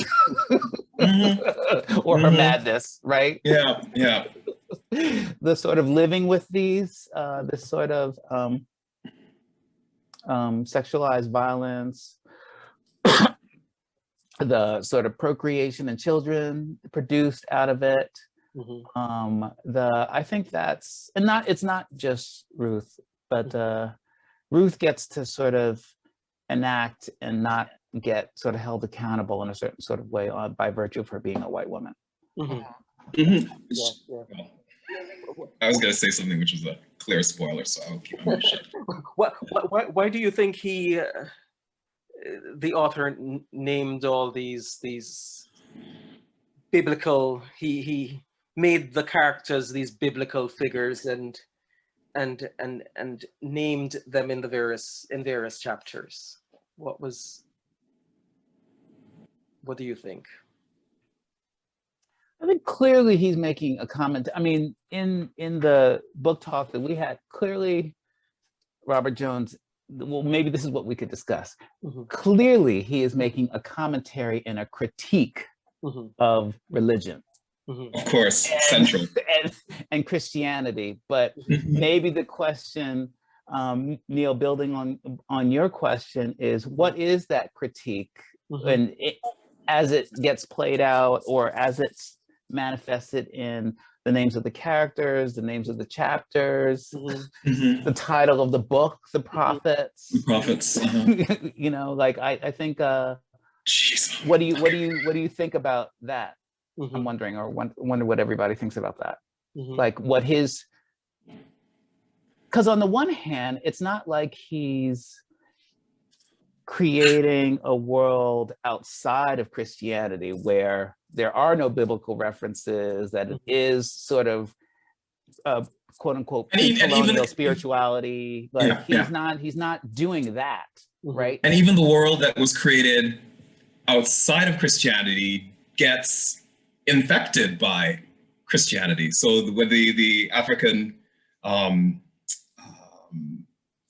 Speaker 4: or her madness, right?
Speaker 2: Yeah.
Speaker 4: The sort of living with these, this sort of sexualized violence, the sort of procreation and children produced out of it. I think that's, and it's not just Ruth, but Ruth gets to sort of enact and not get sort of held accountable in a certain sort of way by virtue of her being a white woman.
Speaker 2: I was going to say something which was a clear spoiler, so I'll keep my mouth shut.
Speaker 1: Why do you think he, the author, named all these biblical? He made the characters these biblical figures and named them in various chapters. What do you think?
Speaker 4: I think clearly he's making a comment. I mean, in the book talk that we had, clearly Robert Jones, well, maybe this is what we could discuss. Clearly he is making a commentary and a critique of religion.
Speaker 2: Of course, central.
Speaker 4: And Christianity. But maybe the question, Neil, building on your question, is what is that critique? And as it gets played out, or as it's manifested in the names of the characters, the names of the chapters, the title of the book, the prophets.
Speaker 2: The prophets.
Speaker 4: You know, like I think. What do you think about that? I'm wondering, or wonder what everybody thinks about that. Like what his, because on the one hand, it's not like he's creating a world outside of Christianity where there are no biblical references, that it is sort of quote unquote colonial spirituality. Like he's not doing that, right?
Speaker 2: And even the world that was created outside of Christianity gets infected by Christianity. So with the African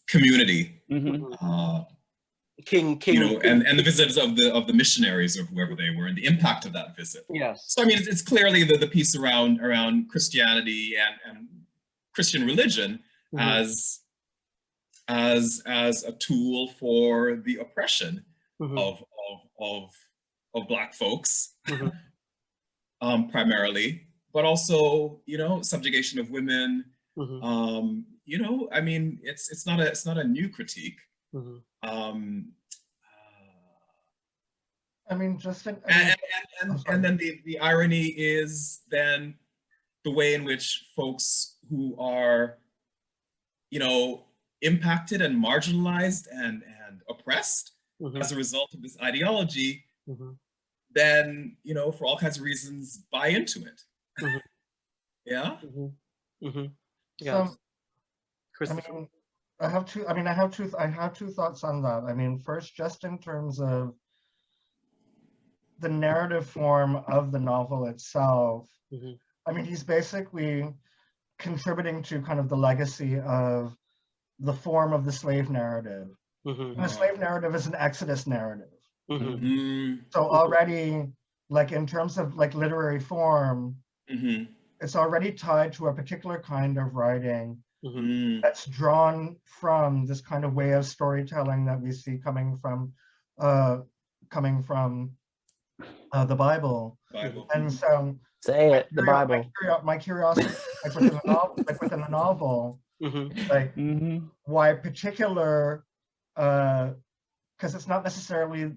Speaker 2: community,
Speaker 1: King,
Speaker 2: you know, and the visits of the missionaries or whoever they were, and the impact of that visit.
Speaker 1: Yes.
Speaker 2: So I mean, it's clearly the piece around Christianity and Christian religion as a tool for the oppression of Black folks, primarily, but also, you know, subjugation of women. You know, I mean, it's not a new critique.
Speaker 3: I mean, just
Speaker 2: and then the irony is then the way in which folks who are, you know, impacted and marginalized and oppressed as a result of this ideology, then, you know, for all kinds of reasons, buy into it. Yeah.
Speaker 1: Yeah.
Speaker 3: So, I have two thoughts on that. I mean, first, just in terms of the narrative form of the novel itself, I mean, he's basically contributing to kind of the legacy of the form of the slave narrative. And the slave narrative is an Exodus narrative. So already, like in terms of like literary form, it's already tied to a particular kind of writing that's drawn from this kind of way of storytelling that we see coming from the Bible. And so
Speaker 4: say it, the Bible.
Speaker 3: My curiosity, like within the novel, like why particular, because it's not necessarily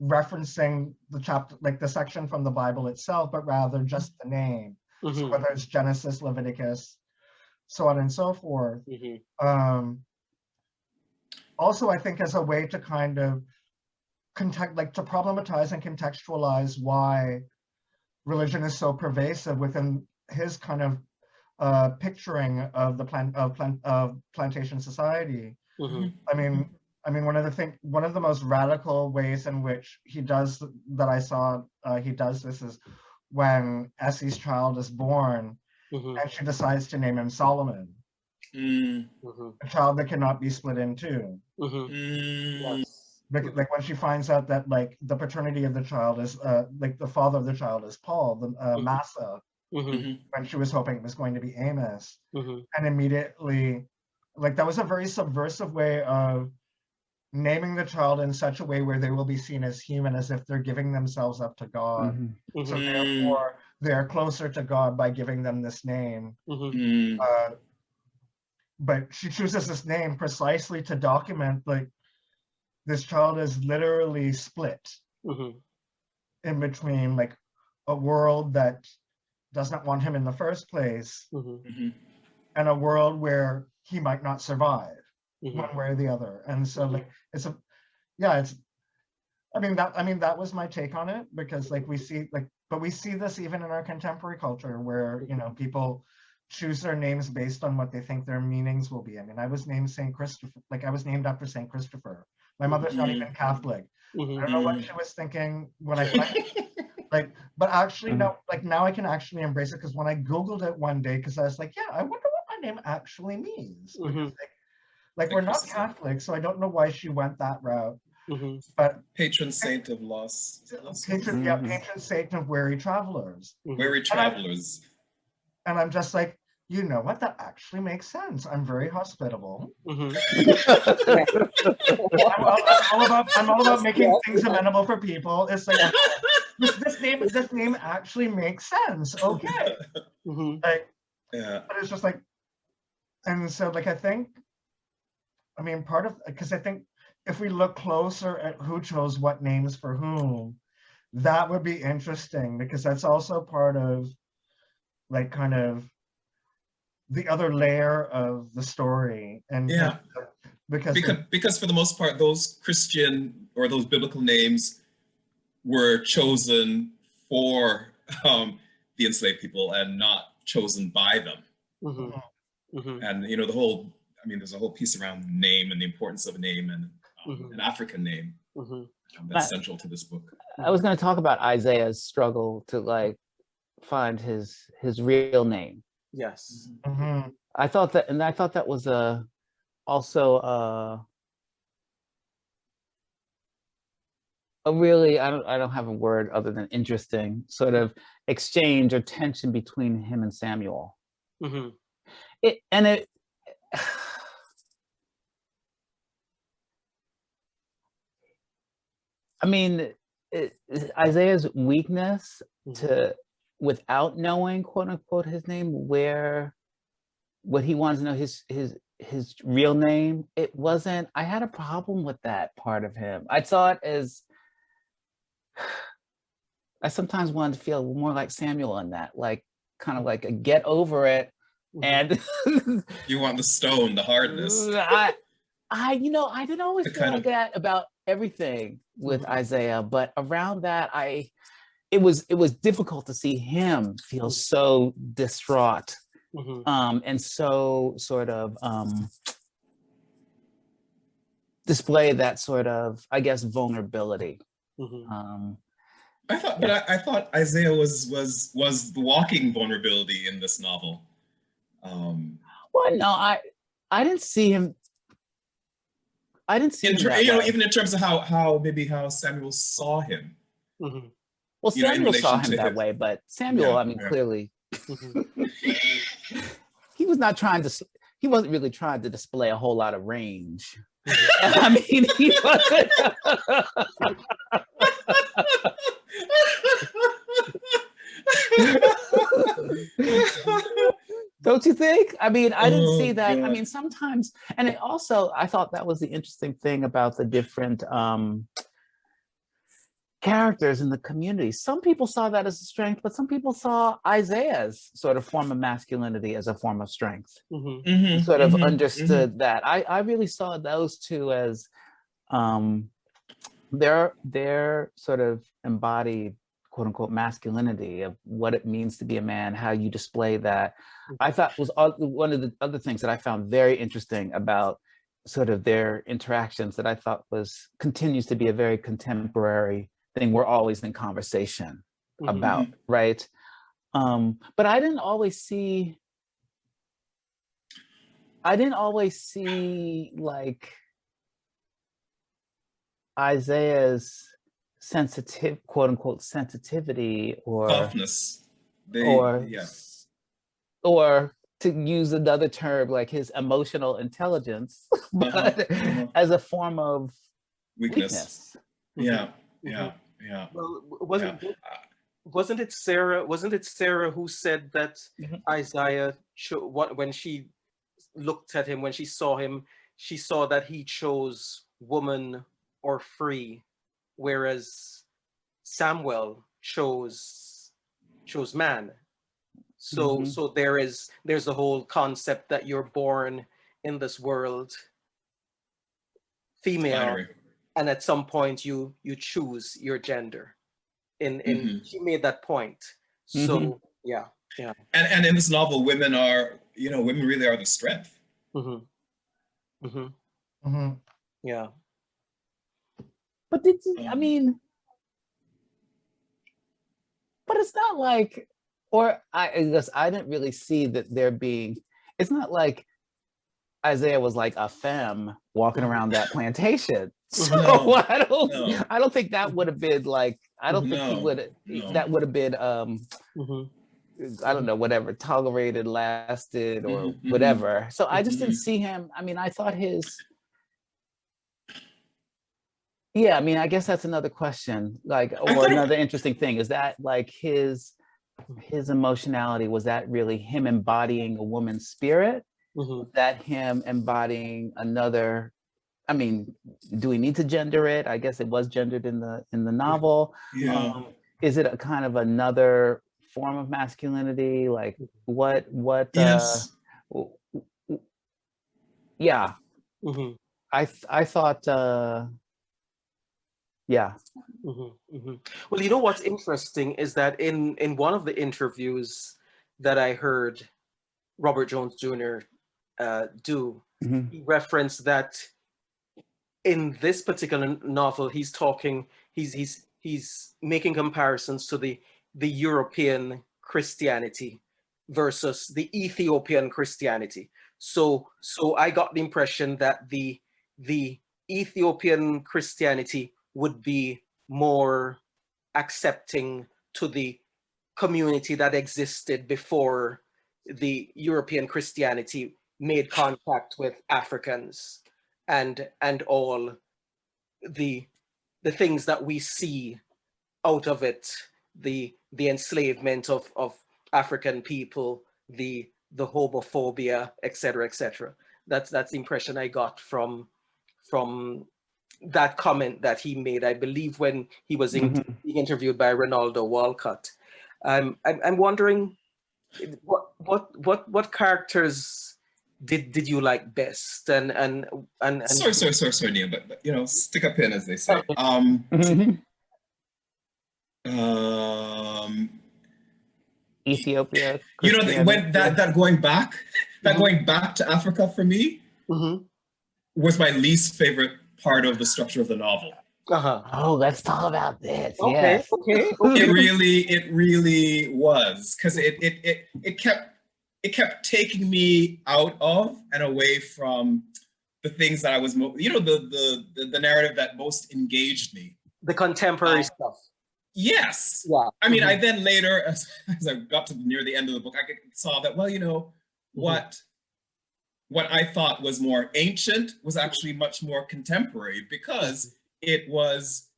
Speaker 3: referencing the chapter, like the section from the Bible itself, but rather just the name. So whether it's Genesis, Leviticus, so on and so forth. Also, I think as a way to kind of to problematize and contextualize why religion is so pervasive within his kind of picturing of the plantation society. I mean, one of the most radical ways in which he does this is when Essie's child is born, and she decides to name him Solomon, a child that cannot be split in two. Like when she finds out that like the paternity of the child is like the father of the child is Paul, the Massa, when she was hoping it was going to be Amos, and immediately, like that was a very subversive way of naming the child in such a way where they will be seen as human, as if they're giving themselves up to God. So therefore, they're closer to God by giving them this name. But she chooses this name precisely to document like this child is literally split in between like a world that doesn't want him in the first place,
Speaker 2: Mhm.
Speaker 3: and a world where he might not survive
Speaker 1: Mhm.
Speaker 3: one way or the other. And so like it's a yeah, it's I mean that was my take on it, because like we see like but we see this even in our contemporary culture where, you know, people choose their names based on what they think their meanings will be. I mean, I was named Saint Christopher, like I was named after Saint Christopher. My mother's not even Catholic. I don't know what she was thinking when I like, but actually no, like now I can actually embrace it, because when I Googled it one day, because I was like, yeah, I wonder what my name actually means. Because, like we're not Catholic, so I don't know why she went that route. But
Speaker 2: Patron saint of lost
Speaker 3: patron, yeah, patron saint of weary travelers.
Speaker 2: weary travelers.
Speaker 3: And I'm just like, you know what? That actually makes sense. I'm very hospitable. I'm all about making things amenable for people. It's like this name actually makes sense. Okay. Like,
Speaker 2: Yeah.
Speaker 3: but it's just like, and so like I think, I mean, part of, because I think if we look closer at who chose what names for whom, that would be interesting, because that's also part of like kind of the other layer of the story. And
Speaker 2: Yeah. Because for the most part, those Christian or those biblical names were chosen for the enslaved people and not chosen by them. And you know, there's a whole piece around name and the importance of a name and an African name that's central to this book.
Speaker 4: I was going to talk about Isaiah's struggle to like find his real name.
Speaker 1: Yes.
Speaker 4: I thought that was also a really, I don't have a word other than interesting sort of exchange or tension between him and Samuel. I mean, Isaiah's weakness to, without knowing, quote unquote, his name, what he wanted to know his real name, it wasn't, I had a problem with that part of him. I saw it as, I sometimes wanted to feel more like Samuel in that, like kind of like a get over it. And
Speaker 2: you want the stone, the hardness.
Speaker 4: I didn't always feel like that about everything with Isaiah, but around that, it was difficult to see him feel so distraught and so sort of display that sort of, I guess, vulnerability.
Speaker 2: I thought Isaiah was the walking vulnerability in this novel.
Speaker 4: Well, no, I didn't see him. I didn't see him that way.
Speaker 2: Even in terms of how Samuel saw him.
Speaker 4: Well, Samuel saw him that way, but Samuel, I mean, clearly, he wasn't really trying to display a whole lot of range. I mean, he wasn't. Don't you think? I mean, I didn't see that. God. I mean, sometimes, and it also, I thought that was the interesting thing about the different characters in the community. Some people saw that as a strength, but some people saw Isaiah's sort of form of masculinity as a form of strength. Sort of understood that. I really saw those two as their sort of embodied, quote unquote, masculinity of what it means to be a man, how you display that. I thought was one of the other things that I found very interesting about sort of their interactions, that I thought continues to be a very contemporary thing we're always in conversation about, right? But I didn't always see like Isaiah's quote unquote sensitivity or
Speaker 2: softness,
Speaker 4: or to use another term, like his emotional intelligence, but as a form of weakness.
Speaker 2: Yeah.
Speaker 1: Well, wasn't it Sarah who said that Isaiah when she looked at him, when she saw him, she saw that he chose woman or free, whereas Samuel chose man. So so there's the whole concept that you're born in this world female,
Speaker 2: Binary.
Speaker 1: and at some point you choose your gender. In she made that point. So yeah.
Speaker 2: And in this novel, women are, women really are the strength.
Speaker 1: Yeah.
Speaker 4: But I mean, but it's not like, or I guess I didn't really see that there being, it's not like Isaiah was like a femme walking around that plantation. So
Speaker 2: No,
Speaker 4: I don't think that would have been like, I don't think he would, that would have been, I don't know, whatever, tolerated, lasted, or whatever. So I just didn't see him. I mean, I thought yeah, I mean, I guess that's another question, like, or another interesting thing is that like his emotionality, was that really him embodying a woman's spirit? That him embodying another, I mean, do we need to gender it? I guess it was gendered in the novel.
Speaker 2: Yeah.
Speaker 4: Is it a kind of another form of masculinity? Like what
Speaker 2: Yes.
Speaker 4: Yeah. I thought yeah.
Speaker 1: Well, you know what's interesting is that in one of the interviews that I heard Robert Jones Jr. Do, he referenced that in this particular novel, he's making comparisons to the European Christianity versus the Ethiopian Christianity. So I got the impression that the Ethiopian Christianity would be more accepting to the community that existed before the European Christianity made contact with Africans, and all the things that we see out of it, the enslavement of African people, the homophobia, etc., etc. That's the impression I got from that comment that he made, I believe, when he was being interviewed by Ronaldo Walcott. I'm wondering what characters did you like best, and
Speaker 2: Sorry, Neil, but stick a pin, as they say.
Speaker 4: Ethiopia.
Speaker 2: When that going back to Africa for me was my least favorite part of the structure of the novel.
Speaker 4: Oh, let's talk about this.
Speaker 1: Okay,
Speaker 4: yes.
Speaker 1: okay.
Speaker 2: It really was, because it kept taking me out of and away from the things that I was the narrative that most engaged me.
Speaker 1: The contemporary stuff.
Speaker 2: Yes.
Speaker 1: Yeah.
Speaker 2: I mean, I then later, as I got to near the end of the book, I saw that, well, what I thought was more ancient was actually much more contemporary, because it was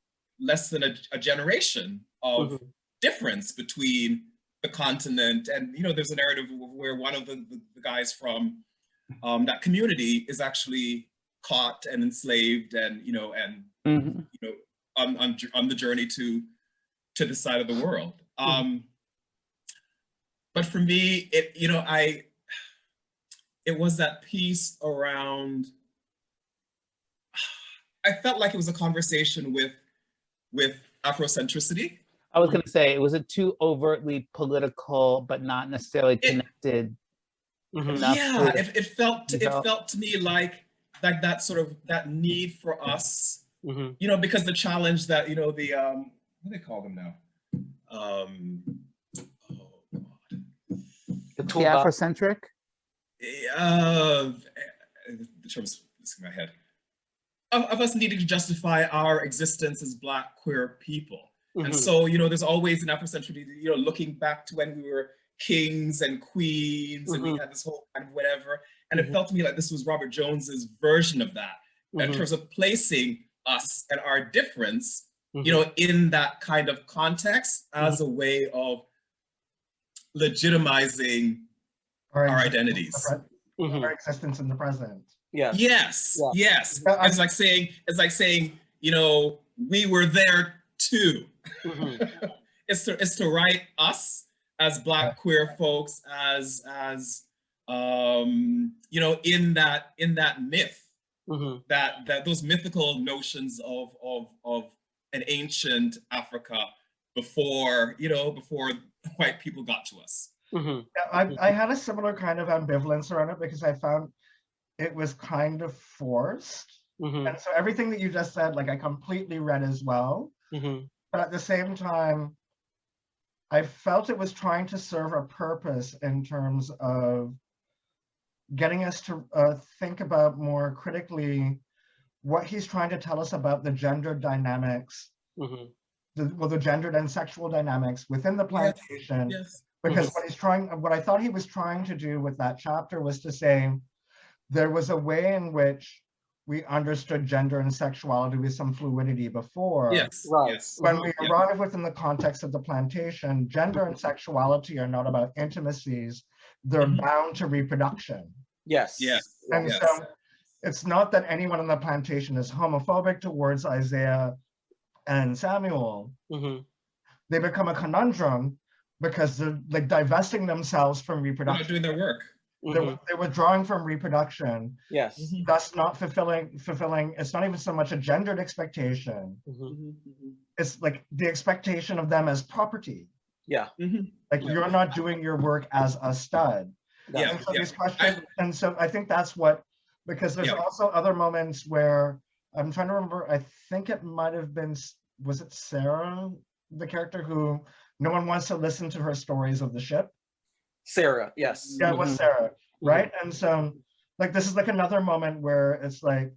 Speaker 2: less than a generation of difference between the continent. And, there's a narrative where one of the guys from that community is actually caught and enslaved and, on the journey to this side of the world. But for me, it was that piece around, I felt like it was a conversation with Afrocentricity.
Speaker 4: I was going to say, was it too overtly political, but not necessarily connected?
Speaker 2: Yeah, it felt to me like that sort of, that need for us, because the challenge that, the, what do they call them now? Oh God.
Speaker 4: The Afrocentric?
Speaker 2: The term's missing my head. Of us needing to justify our existence as Black queer people. And so, there's always an Afrocentricity, looking back to when we were kings and queens and we had this whole kind of whatever. And it felt to me like this was Robert Jones's version of that, in terms of placing us and our difference, in that kind of context as a way of legitimizing our identities.
Speaker 3: Our existence in the present.
Speaker 1: Yeah.
Speaker 2: Yes. It's like saying, we were there too. It's to write us as Black queer folks, you know, in that myth, that those mythical notions of an ancient Africa before, you know, before white people got to us.
Speaker 3: I had a similar kind of ambivalence around it because I found it was kind of forced. And so everything that you just said, like I completely read as well. But at the same time, I felt it was trying to serve a purpose in terms of getting us to think about more critically what he's trying to tell us about the gender dynamics, the gendered and sexual dynamics within the plantation. Because what I thought he was trying to do with that chapter was to say there was a way in which we understood gender and sexuality with some fluidity before. When we arrive within the context of the plantation, gender and sexuality are not about intimacies, they're bound to reproduction. And so it's not that anyone on the plantation is homophobic towards Isaiah and Samuel. They become a conundrum because they're like divesting themselves from reproduction.
Speaker 2: They're not doing their work.
Speaker 3: They're withdrawing from reproduction. That's not fulfilling. It's not even so much a gendered expectation. It's like the expectation of them as property. Like you're not doing your work as a stud. And so these questions, and so I think that's what, because there's also other moments where I'm trying to remember, I think it might have been, was it Sarah, the character who no one wants to listen to her stories of the ship?
Speaker 1: Sarah, yes.
Speaker 3: Yeah, it was Sarah, right? And so like this is like another moment where it's like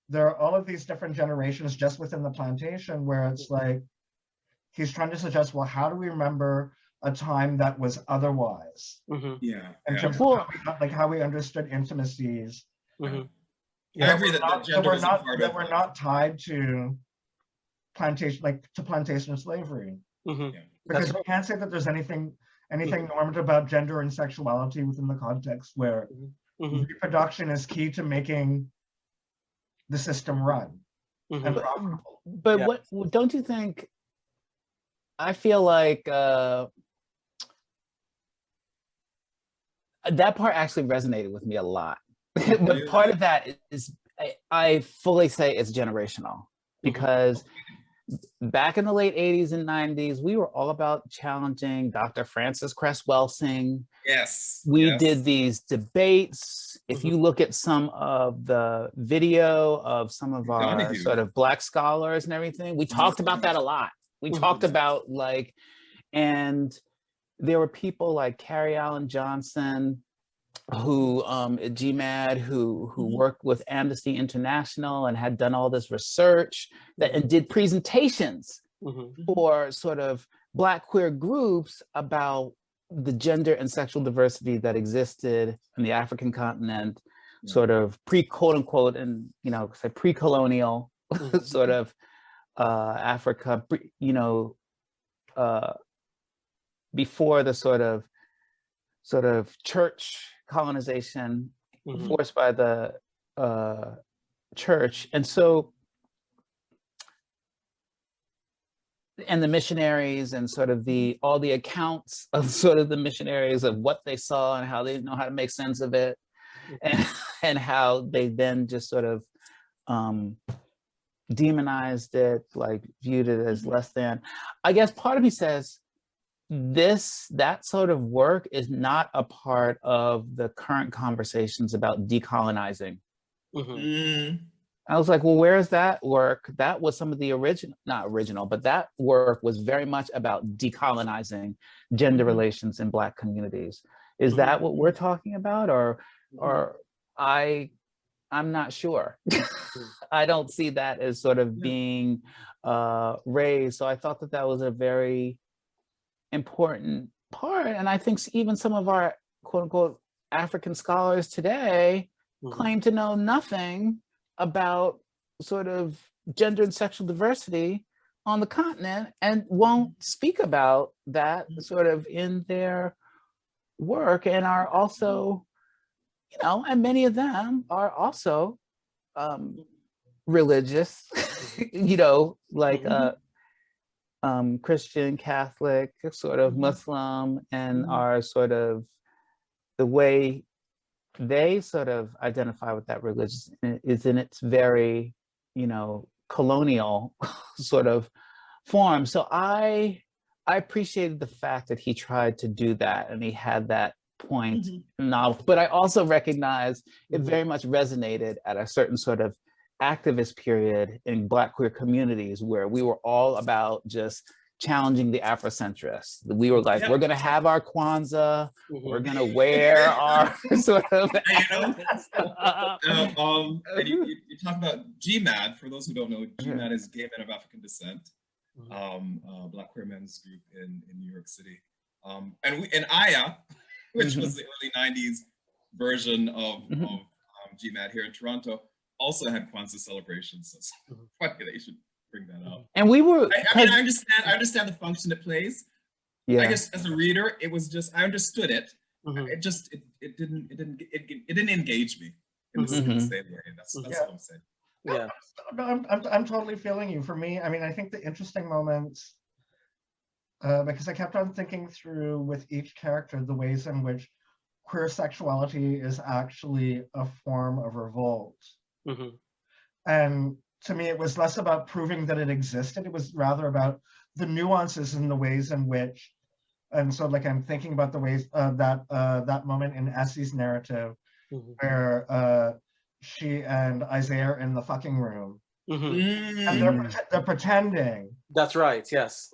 Speaker 3: there are all of these different generations just within the plantation where it's like he's trying to suggest, well, how do we remember a time that was otherwise? In terms of how we understood intimacies.
Speaker 2: I agree that
Speaker 3: we're not tied to plantation, like to plantation slavery. Because we can't say that there's anything normative about gender and sexuality within the context where reproduction is key to making the system run.
Speaker 4: But what don't you think? I feel like that part actually resonated with me a lot. But part of that is I fully say it's generational, because back in the late 80s and 90s, we were all about challenging Dr. Frances Cress Welsing. We did these debates. If you look at some of the video of some of our sort of Black scholars and everything, we talked about that a lot. We talked about like, and there were people like Carrie Allen Johnson, who at GMAD, who worked with Amnesty International and had done all this research and did presentations for sort of Black queer groups about the gender and sexual diversity that existed in the African continent, sort of quote unquote, and say pre-colonial sort of Africa, before the sort of church colonization forced by the church. And so, and the missionaries and sort of all the accounts of sort of the missionaries of what they saw and how they didn't know how to make sense of it, and how they then just sort of demonized it, like viewed it as less than. I guess part of me says, that sort of work is not a part of the current conversations about decolonizing. I was like, well, where's that work? That was some of the not original, but that work was very much about decolonizing gender relations in Black communities. Is that what we're talking about? Or I'm not sure. I don't see that as sort of being raised. So I thought that was a very important part. And I think even some of our quote unquote African scholars today claim to know nothing about sort of gender and sexual diversity on the continent, and won't speak about that sort of in their work, and are also, and many of them are also religious, like Christian, Catholic, sort of Muslim, and are sort of the way they sort of identify with that religion is in its very, you know, colonial sort of form. So I appreciated the fact that he tried to do that and he had that point in the novel, but I also recognize it very much resonated at a certain sort of activist period in Black queer communities where we were all about just challenging the Afrocentrists. We were like, we're gonna have our Kwanzaa, we're gonna wear our sort of.
Speaker 2: And you talk about GMAD. For those who don't know, GMAD is Gay Men of African Descent, Black queer men's group in New York City, and Aya, which was the early '90s version of GMAD here in Toronto, also had Kwanzaa celebrations. So it's funny they should bring that up.
Speaker 4: And we were.
Speaker 2: I mean, I understand the function it plays. Yeah. I guess as a reader, it was just I understood it. It didn't engage me in the same way. That's what I'm saying.
Speaker 3: Yeah. No, I'm totally feeling you. For me, I mean, I think the interesting moments, because I kept on thinking through with each character the ways in which queer sexuality is actually a form of revolt. And to me, it was less about proving that it existed. It was rather about the nuances and the ways in which, and so like I'm thinking about the ways that moment in Essie's narrative where she and Isaiah are in the fucking room. And they're pretending.
Speaker 1: That's right, yes.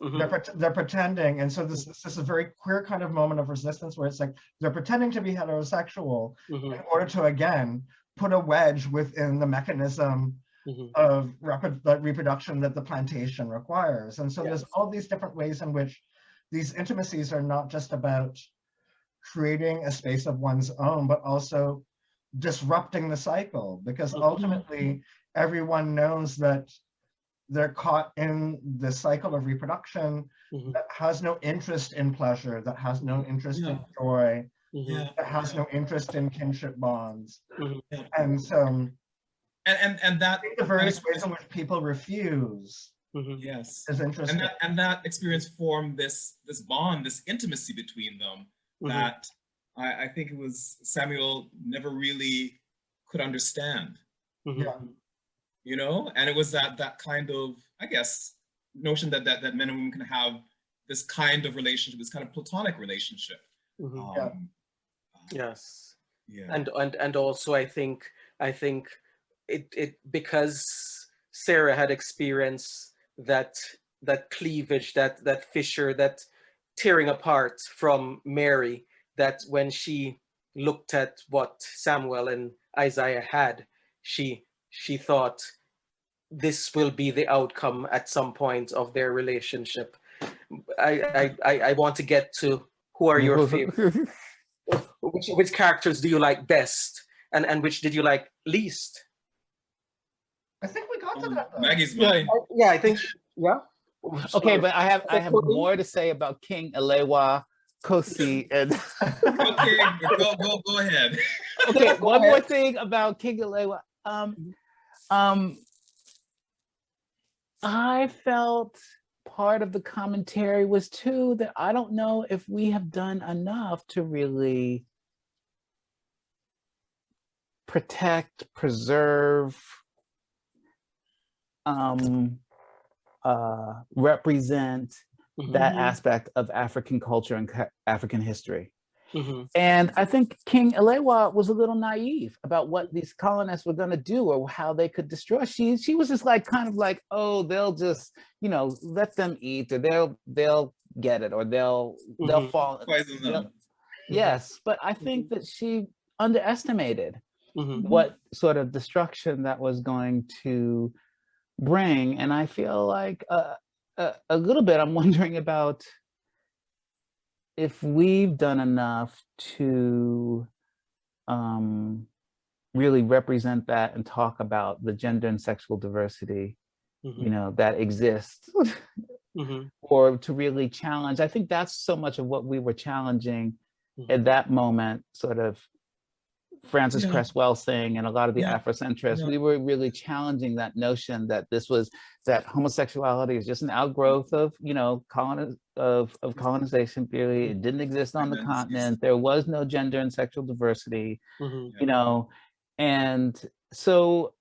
Speaker 3: They're pretending. And so this is a very queer kind of moment of resistance where it's like they're pretending to be heterosexual in order to, again, put a wedge within the mechanism of reproduction that the plantation requires. And so there's all these different ways in which these intimacies are not just about creating a space of one's own, but also disrupting the cycle, because ultimately everyone knows that they're caught in the cycle of reproduction that has no interest in pleasure, that has no interest in joy, that has no interest in kinship bonds. And so and that the various ways in which people refuse is interesting.
Speaker 2: And that experience formed this bond, this intimacy between them that I think it was Samuel never really could understand. You know, and it was that kind of, I guess, notion that men and women can have this kind of relationship, this kind of platonic relationship.
Speaker 1: Yes. And also I think it because Sarah had experienced that cleavage, that fissure, that tearing apart from Mary, that when she looked at what Samuel and Isaiah had, she thought this will be the outcome at some point of their relationship. I want to get to who are your favorite, which characters do you like best, and which did you like least?
Speaker 3: I think we got to that though.
Speaker 2: Maggie's mine.
Speaker 1: Yeah, I think
Speaker 4: Okay, but I have more to say about King Elewa, Kosi, and
Speaker 2: okay, go ahead.
Speaker 4: Okay, one more thing about King Elewa. I felt part of the commentary was too that I don't know if we have done enough to really protect, preserve, represent that aspect of African culture and African history. And I think King Elewa was a little naive about what these colonists were going to do or how they could destroy. She was just like kind of like, oh, they'll just, you know, let them eat, or they'll get it, or they'll fall. Yes, but I think that she underestimated what sort of destruction that was going to bring. And I feel like a little bit I'm wondering about if we've done enough to really represent that and talk about the gender and sexual diversity, you know, that exists, or to really challenge. I think that's so much of what we were challenging at that moment, sort of Francis
Speaker 2: Yeah.
Speaker 4: Cresswell Singh and a lot of the
Speaker 2: Yeah.
Speaker 4: Afrocentrists,
Speaker 2: Yeah.
Speaker 4: we were really challenging that notion that that homosexuality is just an outgrowth of, of colonization theory. It didn't exist on the
Speaker 2: Tendencies.
Speaker 4: continent. There was no gender and sexual diversity,
Speaker 1: Mhm.
Speaker 4: and so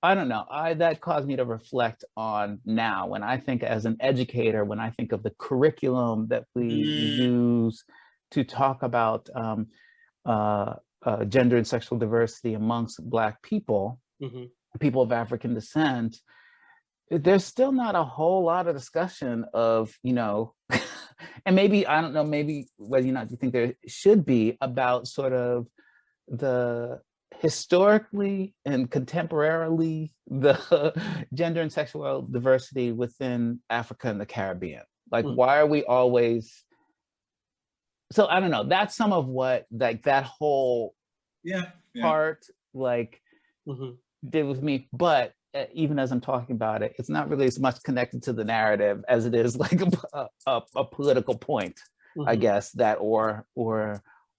Speaker 4: I don't know. That caused me to reflect on now when I think as an educator, when I think of the curriculum that we use to talk about gender and sexual diversity amongst Black people, people of African descent, there's still not a whole lot of discussion of, and maybe, I don't know, maybe whether or not you think there should be about sort of the historically and contemporarily the gender and sexual diversity within Africa and the Caribbean. Like, why are we always, so I don't know, that's some of what like that whole part did with me. But even as I'm talking about it, it's not really as much connected to the narrative as it is like a political point, I guess, that or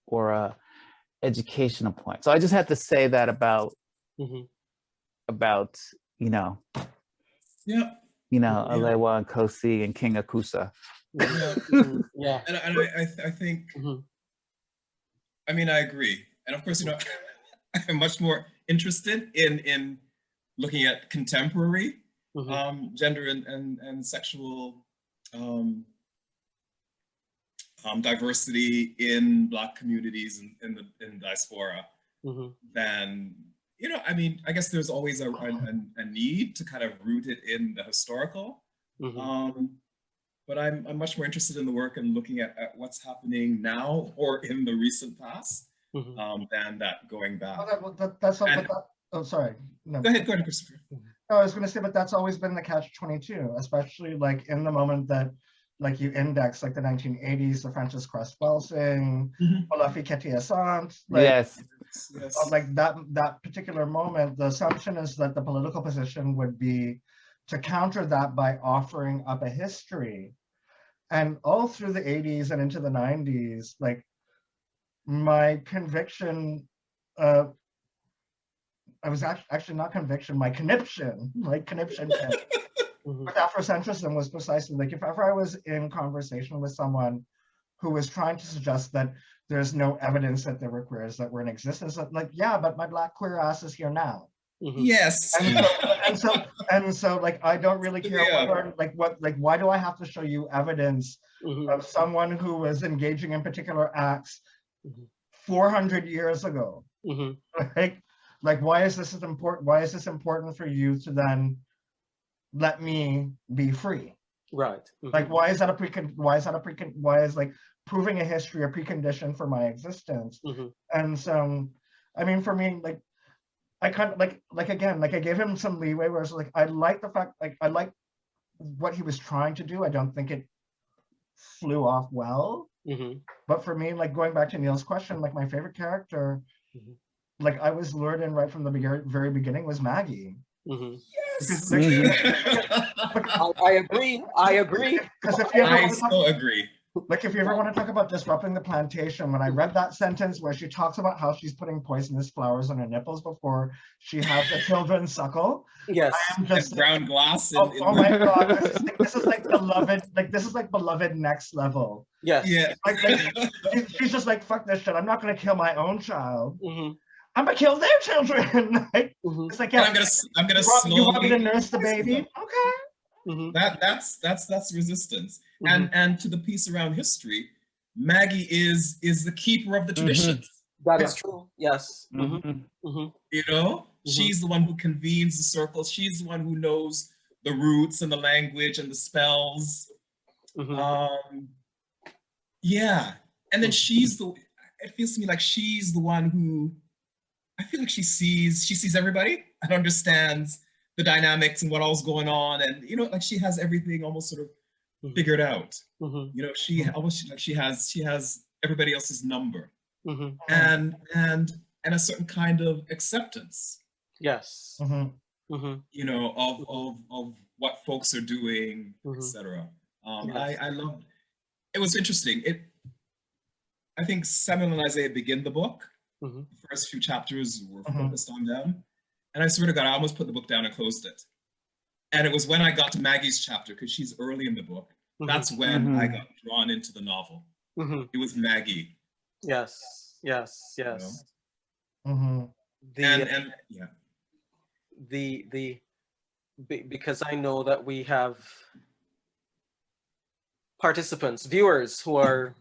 Speaker 4: a educational point. So I just had to say that about Alewa and Kosi and King Akusa.
Speaker 1: Yeah.
Speaker 2: And I think, I mean, I agree. And of course, I'm much more interested in looking at contemporary gender and sexual diversity in Black communities in diaspora than, I mean, I guess there's always a need to kind of root it in the historical. But I'm much more interested in the work and looking at what's happening now or in the recent past than that going back.
Speaker 3: Sorry. No.
Speaker 2: Go ahead, Christopher.
Speaker 3: No, I was going to say, but that's always been the catch-22, especially like in the moment that like you index like the 1980s, the Francis Cresswell Singh, Olafi Keti-Asante, like that particular moment, the assumption is that the political position would be to counter that by offering up a history. And all through the 80s and into the 90s, like my conviction, I was actually not conviction, my conniption with Afrocentrism was precisely like, if ever I was in conversation with someone who was trying to suggest that there's no evidence that there were queers that were in existence, like, yeah, but my Black queer ass is here now.
Speaker 2: Yes.
Speaker 3: And so like, I don't really care why do I have to show you evidence of someone who was engaging in particular acts 400 years ago? Like, why is this important? Why is this important for you to then let me be free?
Speaker 1: Right.
Speaker 3: Like, why is like proving a history a precondition for my existence? And so, I mean, for me, like, I kind of like again, like I gave him some leeway where it's like, I like the fact, like, I like what he was trying to do. I don't think it flew off well. But for me, like going back to Neil's question, like my favorite character, like I was lured in right from the very beginning was Maggie.
Speaker 2: Yes.
Speaker 1: I agree.
Speaker 3: Because if you
Speaker 2: I still agree.
Speaker 3: Like if you ever want to talk about disrupting the plantation, when I read that sentence where she talks about how she's putting poisonous flowers on her nipples before she has the children suckle,
Speaker 1: yes,
Speaker 3: I am just
Speaker 2: brown glass.
Speaker 3: Oh my god, this is like beloved, like this is like beloved next level.
Speaker 1: Yes.
Speaker 2: Yeah.
Speaker 3: Like she's just like, fuck this shit. I'm not gonna kill my own child. I'm gonna kill their children. Like, it's like, yeah,
Speaker 2: I'm gonna slowly.
Speaker 3: You want me to nurse the baby? Okay.
Speaker 2: That's resistance. And to the piece around history, Maggie is the keeper of the traditions.
Speaker 1: That is true. Yes.
Speaker 2: She's the one who convenes the circles. She's the one who knows the roots and the language and the spells. Yeah. And then it feels to me like she's the one who, I feel like she sees everybody and understands the dynamics and what all's going on. And, like she has everything almost sort of figured out. She almost like she has everybody else's number. And a certain kind of acceptance.
Speaker 1: Yes.
Speaker 2: Of what folks are doing, etc. I loved. It was interesting. I think Samuel and Isaiah begin the book
Speaker 1: Mhm.
Speaker 2: The first few chapters were focused on them. And I swear to God, I almost put the book down and closed it. And it was when I got to Maggie's chapter, because she's early in the book, that's when I got drawn into the novel. It was Maggie.
Speaker 1: Yes, yes, yes.
Speaker 2: You know? And yeah.
Speaker 1: Because I know that we have participants, viewers who are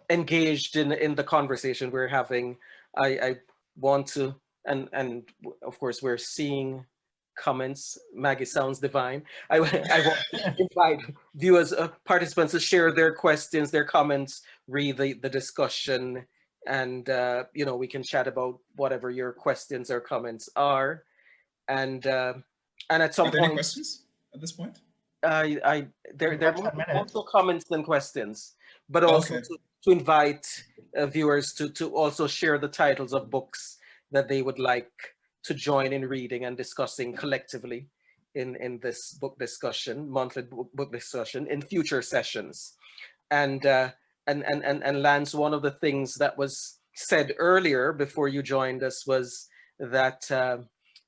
Speaker 1: engaged in the conversation we're having. I want to, and of course we're seeing comments. Maggie sounds divine. I want to invite viewers, participants to share their questions, their comments, read the discussion, and you know, we can chat about whatever your questions or comments are. And at some
Speaker 2: Are there
Speaker 1: point,
Speaker 2: any questions at this point?
Speaker 1: There are also comments than questions, but also to invite viewers to also share the titles of books that they would like to join in reading and discussing collectively in this book discussion, monthly book discussion, in future sessions. And Lance, one of the things that was said earlier before you joined us was that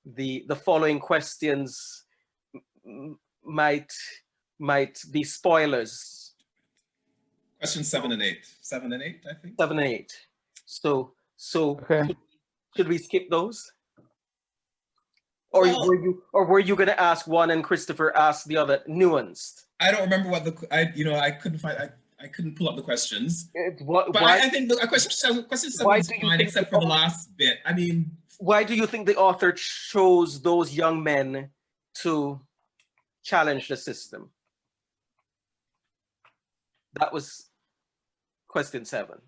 Speaker 1: the following questions might be spoilers.
Speaker 2: Questions 7 and 8. 7 and 8, I think.
Speaker 1: 7 and 8. So
Speaker 4: Okay.
Speaker 1: should we skip those? Or were you going to ask one and Christopher asked the other, nuanced?
Speaker 2: I don't remember what I couldn't find. I couldn't pull up the questions. But
Speaker 1: why,
Speaker 2: I think the question 7 is fine, except for the last bit. I mean,
Speaker 1: why do you think the author chose those young men to challenge the system? That was question 7.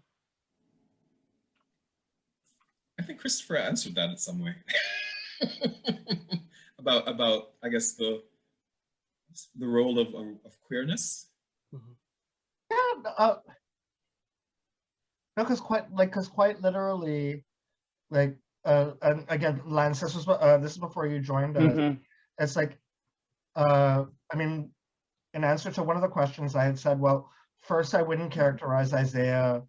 Speaker 2: I think Christopher answered that in some way. about I guess the role of queerness.
Speaker 3: Yeah, no, because quite literally, like, and again, Lance, this is before you joined us. It's like, I mean, in answer to one of the questions, I had said, well, first, I wouldn't characterize Isaiah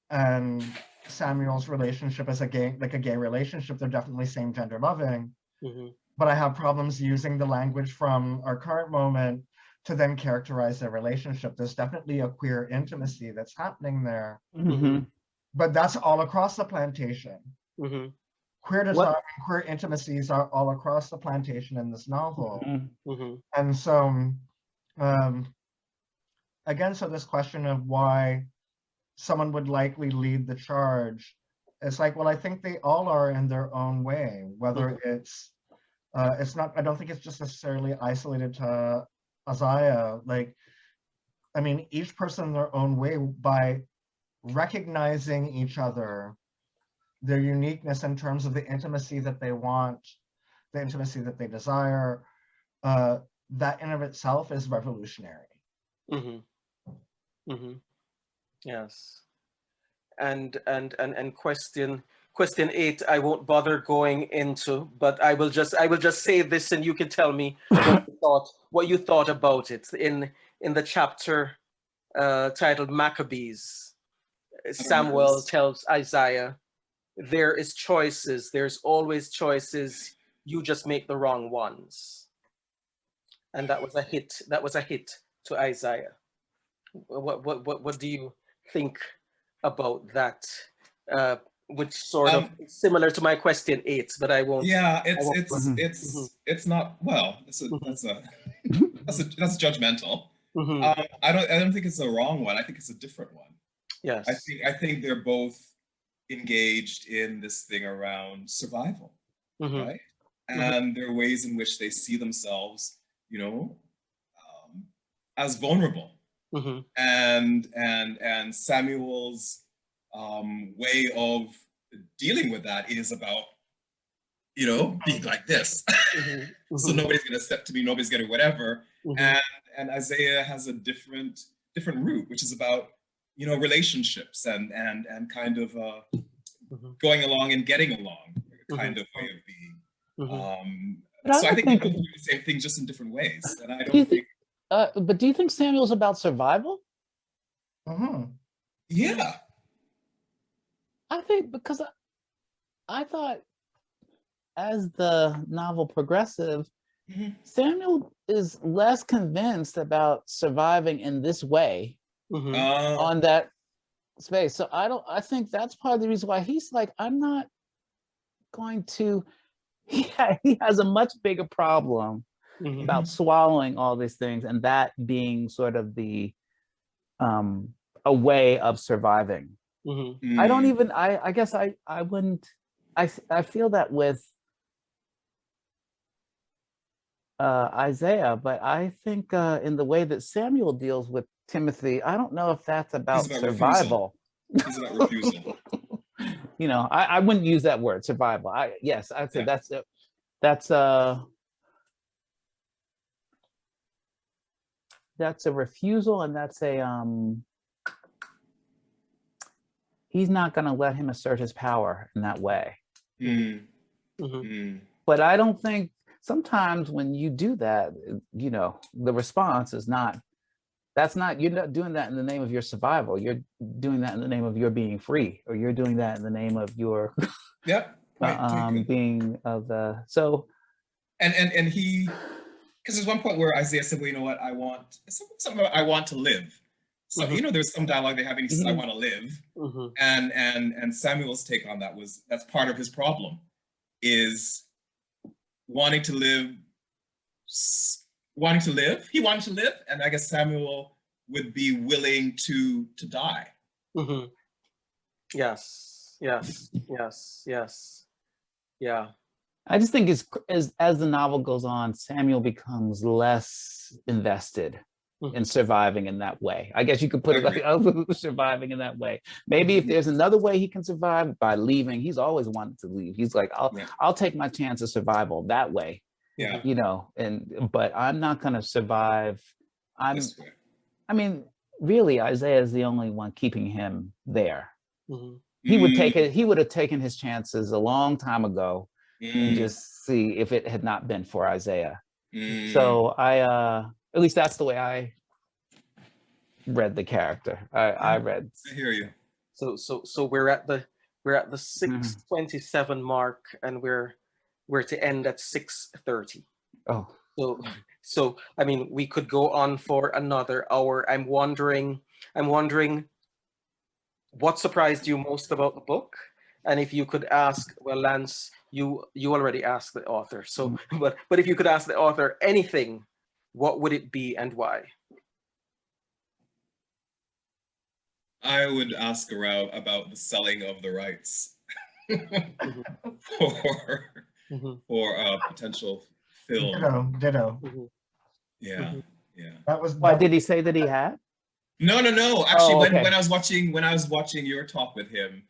Speaker 3: and Samuel's relationship as a gay relationship. They're definitely same gender loving, but I have problems using the language from our current moment to then characterize their relationship. There's definitely a queer intimacy that's happening there, but that's all across the plantation. Queer desire and queer intimacies are all across the plantation in this novel. And so, again, so this question of why someone would likely lead the charge, it's like, well, I think they all are in their own way, whether it's not, I don't think it's just necessarily isolated to Isaiah. Like, I mean, each person in their own way, by recognizing each other, their uniqueness in terms of the intimacy that they want, the intimacy that they desire, that in of itself is revolutionary.
Speaker 1: Yes. And question 8, I won't bother going into, but I will just say this, and you can tell me what you thought about it. In the chapter titled Maccabees, Samuel tells Isaiah, there is choices, there's always choices, you just make the wrong ones. And that was a hit to Isaiah. What do you think about that? Which sort of similar to my question 8, but I won't.
Speaker 2: Yeah, it's not, well, that's judgmental. I don't think it's the wrong one. I think it's a different one.
Speaker 1: Yes.
Speaker 2: I think they're both engaged in this thing around survival, right? And there are ways in which they see themselves, you know, as vulnerable. And Samuel's way of dealing with that is about, you know, being like this. So nobody's gonna step to me, nobody's gonna whatever. And Isaiah has a different route, which is about, you know, relationships and kind of going along and getting along, kind of way of being. So I think they're doing the same thing, just in different ways. And I don't think.
Speaker 5: But do you think Samuel's about survival?
Speaker 2: Yeah.
Speaker 5: I think because I thought as the novel progressive, Samuel is less convinced about surviving in this way on that space. So I think that's part of the reason why he's like, I'm not going to, he has a much bigger problem about swallowing all these things, and that being sort of the a way of surviving. I don't even, I guess I wouldn't, I feel that with Isaiah, but I think in the way that Samuel deals with Timothy, I don't know if that's about survival.
Speaker 2: It's about refusal.
Speaker 5: You know, I wouldn't use that word, survival. Yes, I'd say that's a refusal, and that's a he's not going to let him assert his power in that way. But I don't think, sometimes when you do that, you know, the response is not, you're not doing that in the name of your survival. You're doing that in the name of your being free, or you're doing that in the name of your being of the, so.
Speaker 2: And he, because there's one point where Isaiah said, well, you know what, I want, something about, I want to live. So, you know, there's some dialogue they have, and he says, I want to live. And Samuel's take on that was, that's part of his problem, is wanting to live. He wanted to live, and I guess Samuel would be willing to die.
Speaker 1: Yes. Yeah.
Speaker 5: I just think as the novel goes on, Samuel becomes less invested in surviving in that way. I guess you could put it like, oh, surviving in that way. Maybe if there's another way he can survive, by leaving. He's always wanted to leave. He's like, I'll take my chance of survival that way.
Speaker 2: Yeah.
Speaker 5: You know, but I'm not going to survive. I mean, really, Isaiah is the only one keeping him there. He would have taken his chances a long time ago and just see if it had not been for Isaiah. So at least that's the way I read the character. I read.
Speaker 2: I hear you.
Speaker 1: So we're at the 6:27 mark, and we're to end at 6:30.
Speaker 5: Oh.
Speaker 1: So I mean, we could go on for another hour. I'm wondering what surprised you most about the book, and if you could ask, well, Lance, you already asked the author. So, but if you could ask the author anything, what would it be and why?
Speaker 2: I would ask around about the selling of the rights for a potential film.
Speaker 3: Ditto.
Speaker 2: Yeah.
Speaker 3: That was.
Speaker 5: Why did he say that he had?
Speaker 2: No. Actually, when I was watching your talk with him,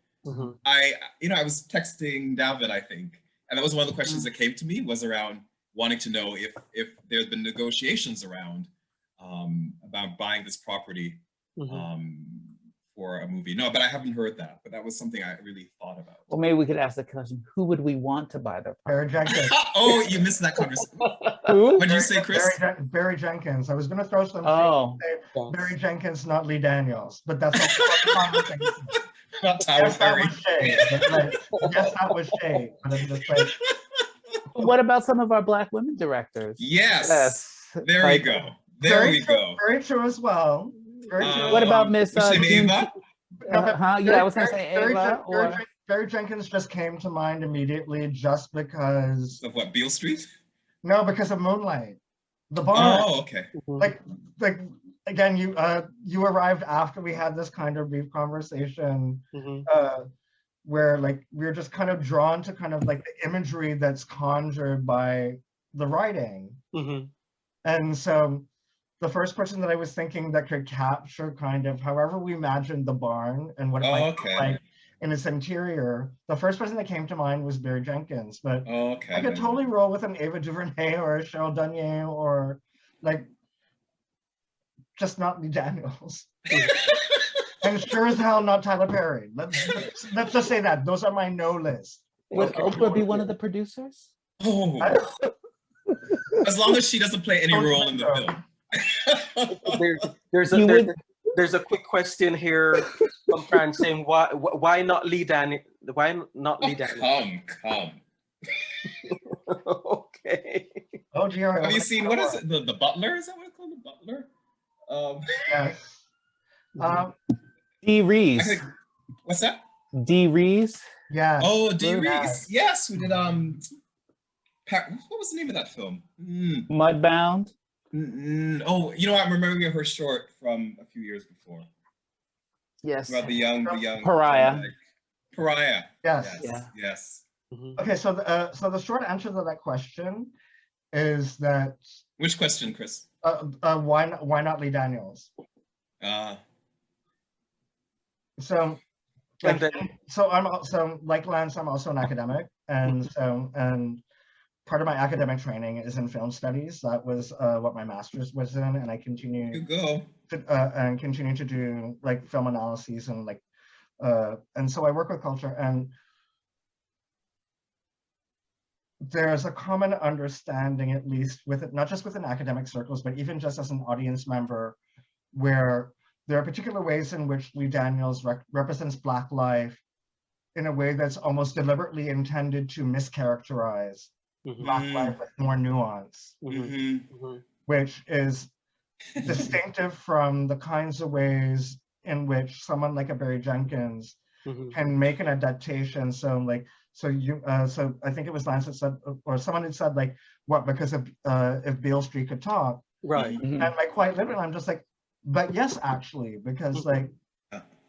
Speaker 2: I was texting David, I think, and that was one of the questions that came to me, was around wanting to know if there's been negotiations around about buying this property for a movie. No, but I haven't heard that. But that was something I really thought about.
Speaker 5: Well, maybe we could ask the question: who would we want to buy their property?
Speaker 3: Barry Jenkins.
Speaker 2: Oh, you missed that conversation.
Speaker 5: Who?
Speaker 2: What did you say, Chris?
Speaker 3: Barry Jenkins. I was going to throw some. Barry Jenkins, not Lee Daniels, but that's not the conversation.
Speaker 2: Not Tyler Perry.
Speaker 3: Yes, that was shade. But I'm just like,
Speaker 5: what about some of our Black women directors?
Speaker 2: Yes. There we go. Very true as well.
Speaker 5: What about Miss
Speaker 2: Ava?
Speaker 5: Yeah, I was going to say Ava.
Speaker 3: Barry Jenkins just came to mind immediately, just because
Speaker 2: of what, Beale Street?
Speaker 3: No, because of Moonlight. The Barn.
Speaker 2: Oh, okay.
Speaker 3: Like again, you arrived after we had this kind of brief conversation, where like we were just kind of drawn to kind of like the imagery that's conjured by the writing, and so the first person that I was thinking that could capture kind of however we imagined the barn and what it might look like in its interior, the first person that came to mind was Barry Jenkins. But I could totally roll with an Ava DuVernay or a Cheryl Dunye, or like just not Lee Daniels. And sure as hell not Tyler Perry. Let's just say that. Those are my no list.
Speaker 5: Would Oprah be one of the producers?
Speaker 2: Oh. As long as she doesn't play any role in the film.
Speaker 1: There's a quick question here from Fran saying why not Lee Why not Lee Daniels?
Speaker 2: Come.
Speaker 1: Okay.
Speaker 3: Oh dear.
Speaker 2: Have you seen, what is it? The Butler? Is that what it's called? The Butler?
Speaker 3: Yes.
Speaker 5: Dee Reese.
Speaker 2: I think, what's that?
Speaker 5: Dee Reese.
Speaker 3: Yeah.
Speaker 2: Oh, Dee Reese.
Speaker 3: Yes.
Speaker 2: Yes, we did. What was the name of that film?
Speaker 5: Mudbound.
Speaker 2: Oh, you know, I'm remembering her short from a few years before.
Speaker 5: Yes.
Speaker 2: About the young
Speaker 5: Pariah.
Speaker 2: Pariah.
Speaker 3: Yes.
Speaker 2: Yes.
Speaker 3: Okay, so the short answer to that question is that.
Speaker 2: Which question, Chris?
Speaker 3: Why not Lee Daniels? So I'm also, like Lance, I'm also an academic, and part of my academic training is in film studies. That was what my master's was in, and I continue to do like film analyses and so I work with culture, and there's a common understanding, at least with it, not just within academic circles, but even just as an audience member, where there are particular ways in which Lee Daniels represents Black life in a way that's almost deliberately intended to mischaracterize Black life with more nuance, which is distinctive from the kinds of ways in which someone like a Barry Jenkins can make an adaptation. So I think it was Lance that said, or someone had said, like, what, because if Beale Street could talk,
Speaker 1: right?
Speaker 3: And like quite literally, I'm just like, but yes, actually, because like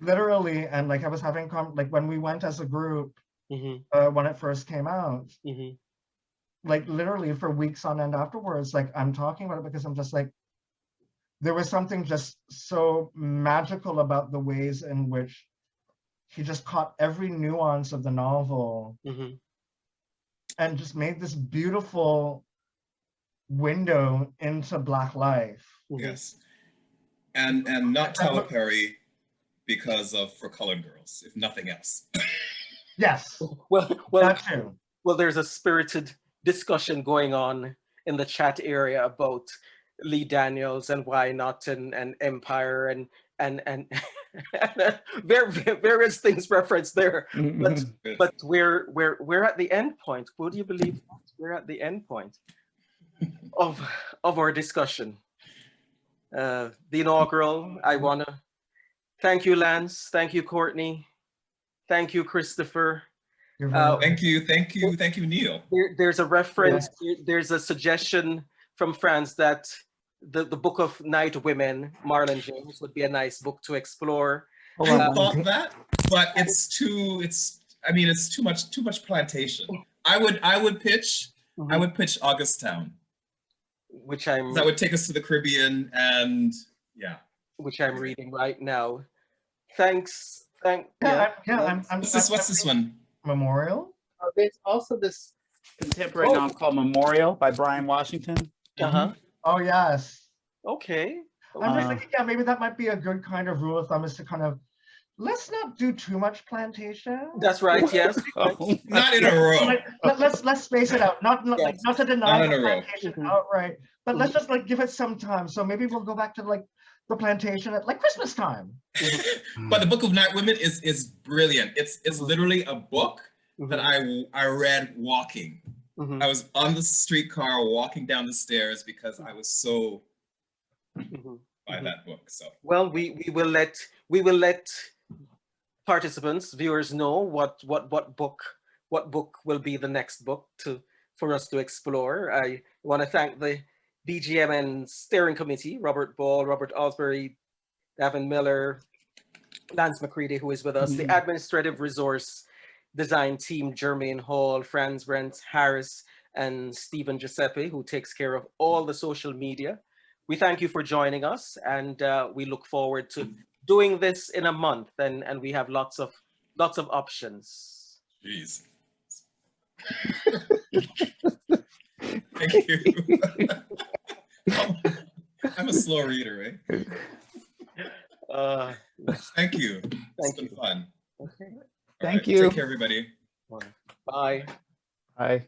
Speaker 3: literally, and like I was having like when we went as a group when it first came out, like literally for weeks on end afterwards, like I'm talking about it because I'm just like, there was something just so magical about the ways in which he just caught every nuance of the novel and just made this beautiful window into Black life.
Speaker 2: Yes. And not Tyler Perry because of For Colored Girls, if nothing else.
Speaker 3: Yes.
Speaker 1: Well,
Speaker 3: that too.
Speaker 1: Well, there's a spirited discussion going on in the chat area about Lee Daniels and why not, and Empire and various things referenced there. But we're at the end point. Would you believe that? We're at the end point of our discussion. The inaugural. I want to thank you, Lance. Thank you, Courtney. Thank you, Christopher.
Speaker 2: Thank you, Neil.
Speaker 1: There's a reference. There's a suggestion from France that the Book of Night Women, Marlon James, would be a nice book to explore.
Speaker 2: I thought that, but it's too much plantation. I would pitch Augusttown, that would take us to the Caribbean, and
Speaker 1: which I'm reading right now. Thanks.
Speaker 2: What's this one?
Speaker 3: Memorial.
Speaker 5: There's also this contemporary novel called Memorial by Brian Washington.
Speaker 3: Oh yes.
Speaker 1: Okay.
Speaker 3: I'm just thinking, maybe that might be a good kind of rule of thumb, is to kind of, let's not do too much plantation.
Speaker 1: That's right. Yes.
Speaker 2: Not in a row.
Speaker 3: Let's space it out. Not to deny the plantation outright, but let's just like give it some time. So maybe we'll go back to like the plantation at like Christmas time.
Speaker 2: But the Book of Night Women is brilliant. It's literally a book that I read walking. I was on the streetcar walking down the stairs because I was so by that book. So
Speaker 1: well, we will let participants, viewers know what book will be the next book for us to explore. I want to thank the BGMN steering committee, Robert Ball, Robert Osbury, Davin Miller, Lance McCready, who is with us, the administrative resource design team, Jermaine Hall, Franz Brent Harris, and Stephen Giuseppe, who takes care of all the social media. We thank you for joining us, and we look forward to doing this in a month, and we have lots of options.
Speaker 2: Jeez. Thank you. I'm a slow reader, eh? Thank you. It's been fun.
Speaker 1: Okay.
Speaker 5: Thank you.
Speaker 2: Take care, everybody.
Speaker 1: Bye.
Speaker 5: Bye.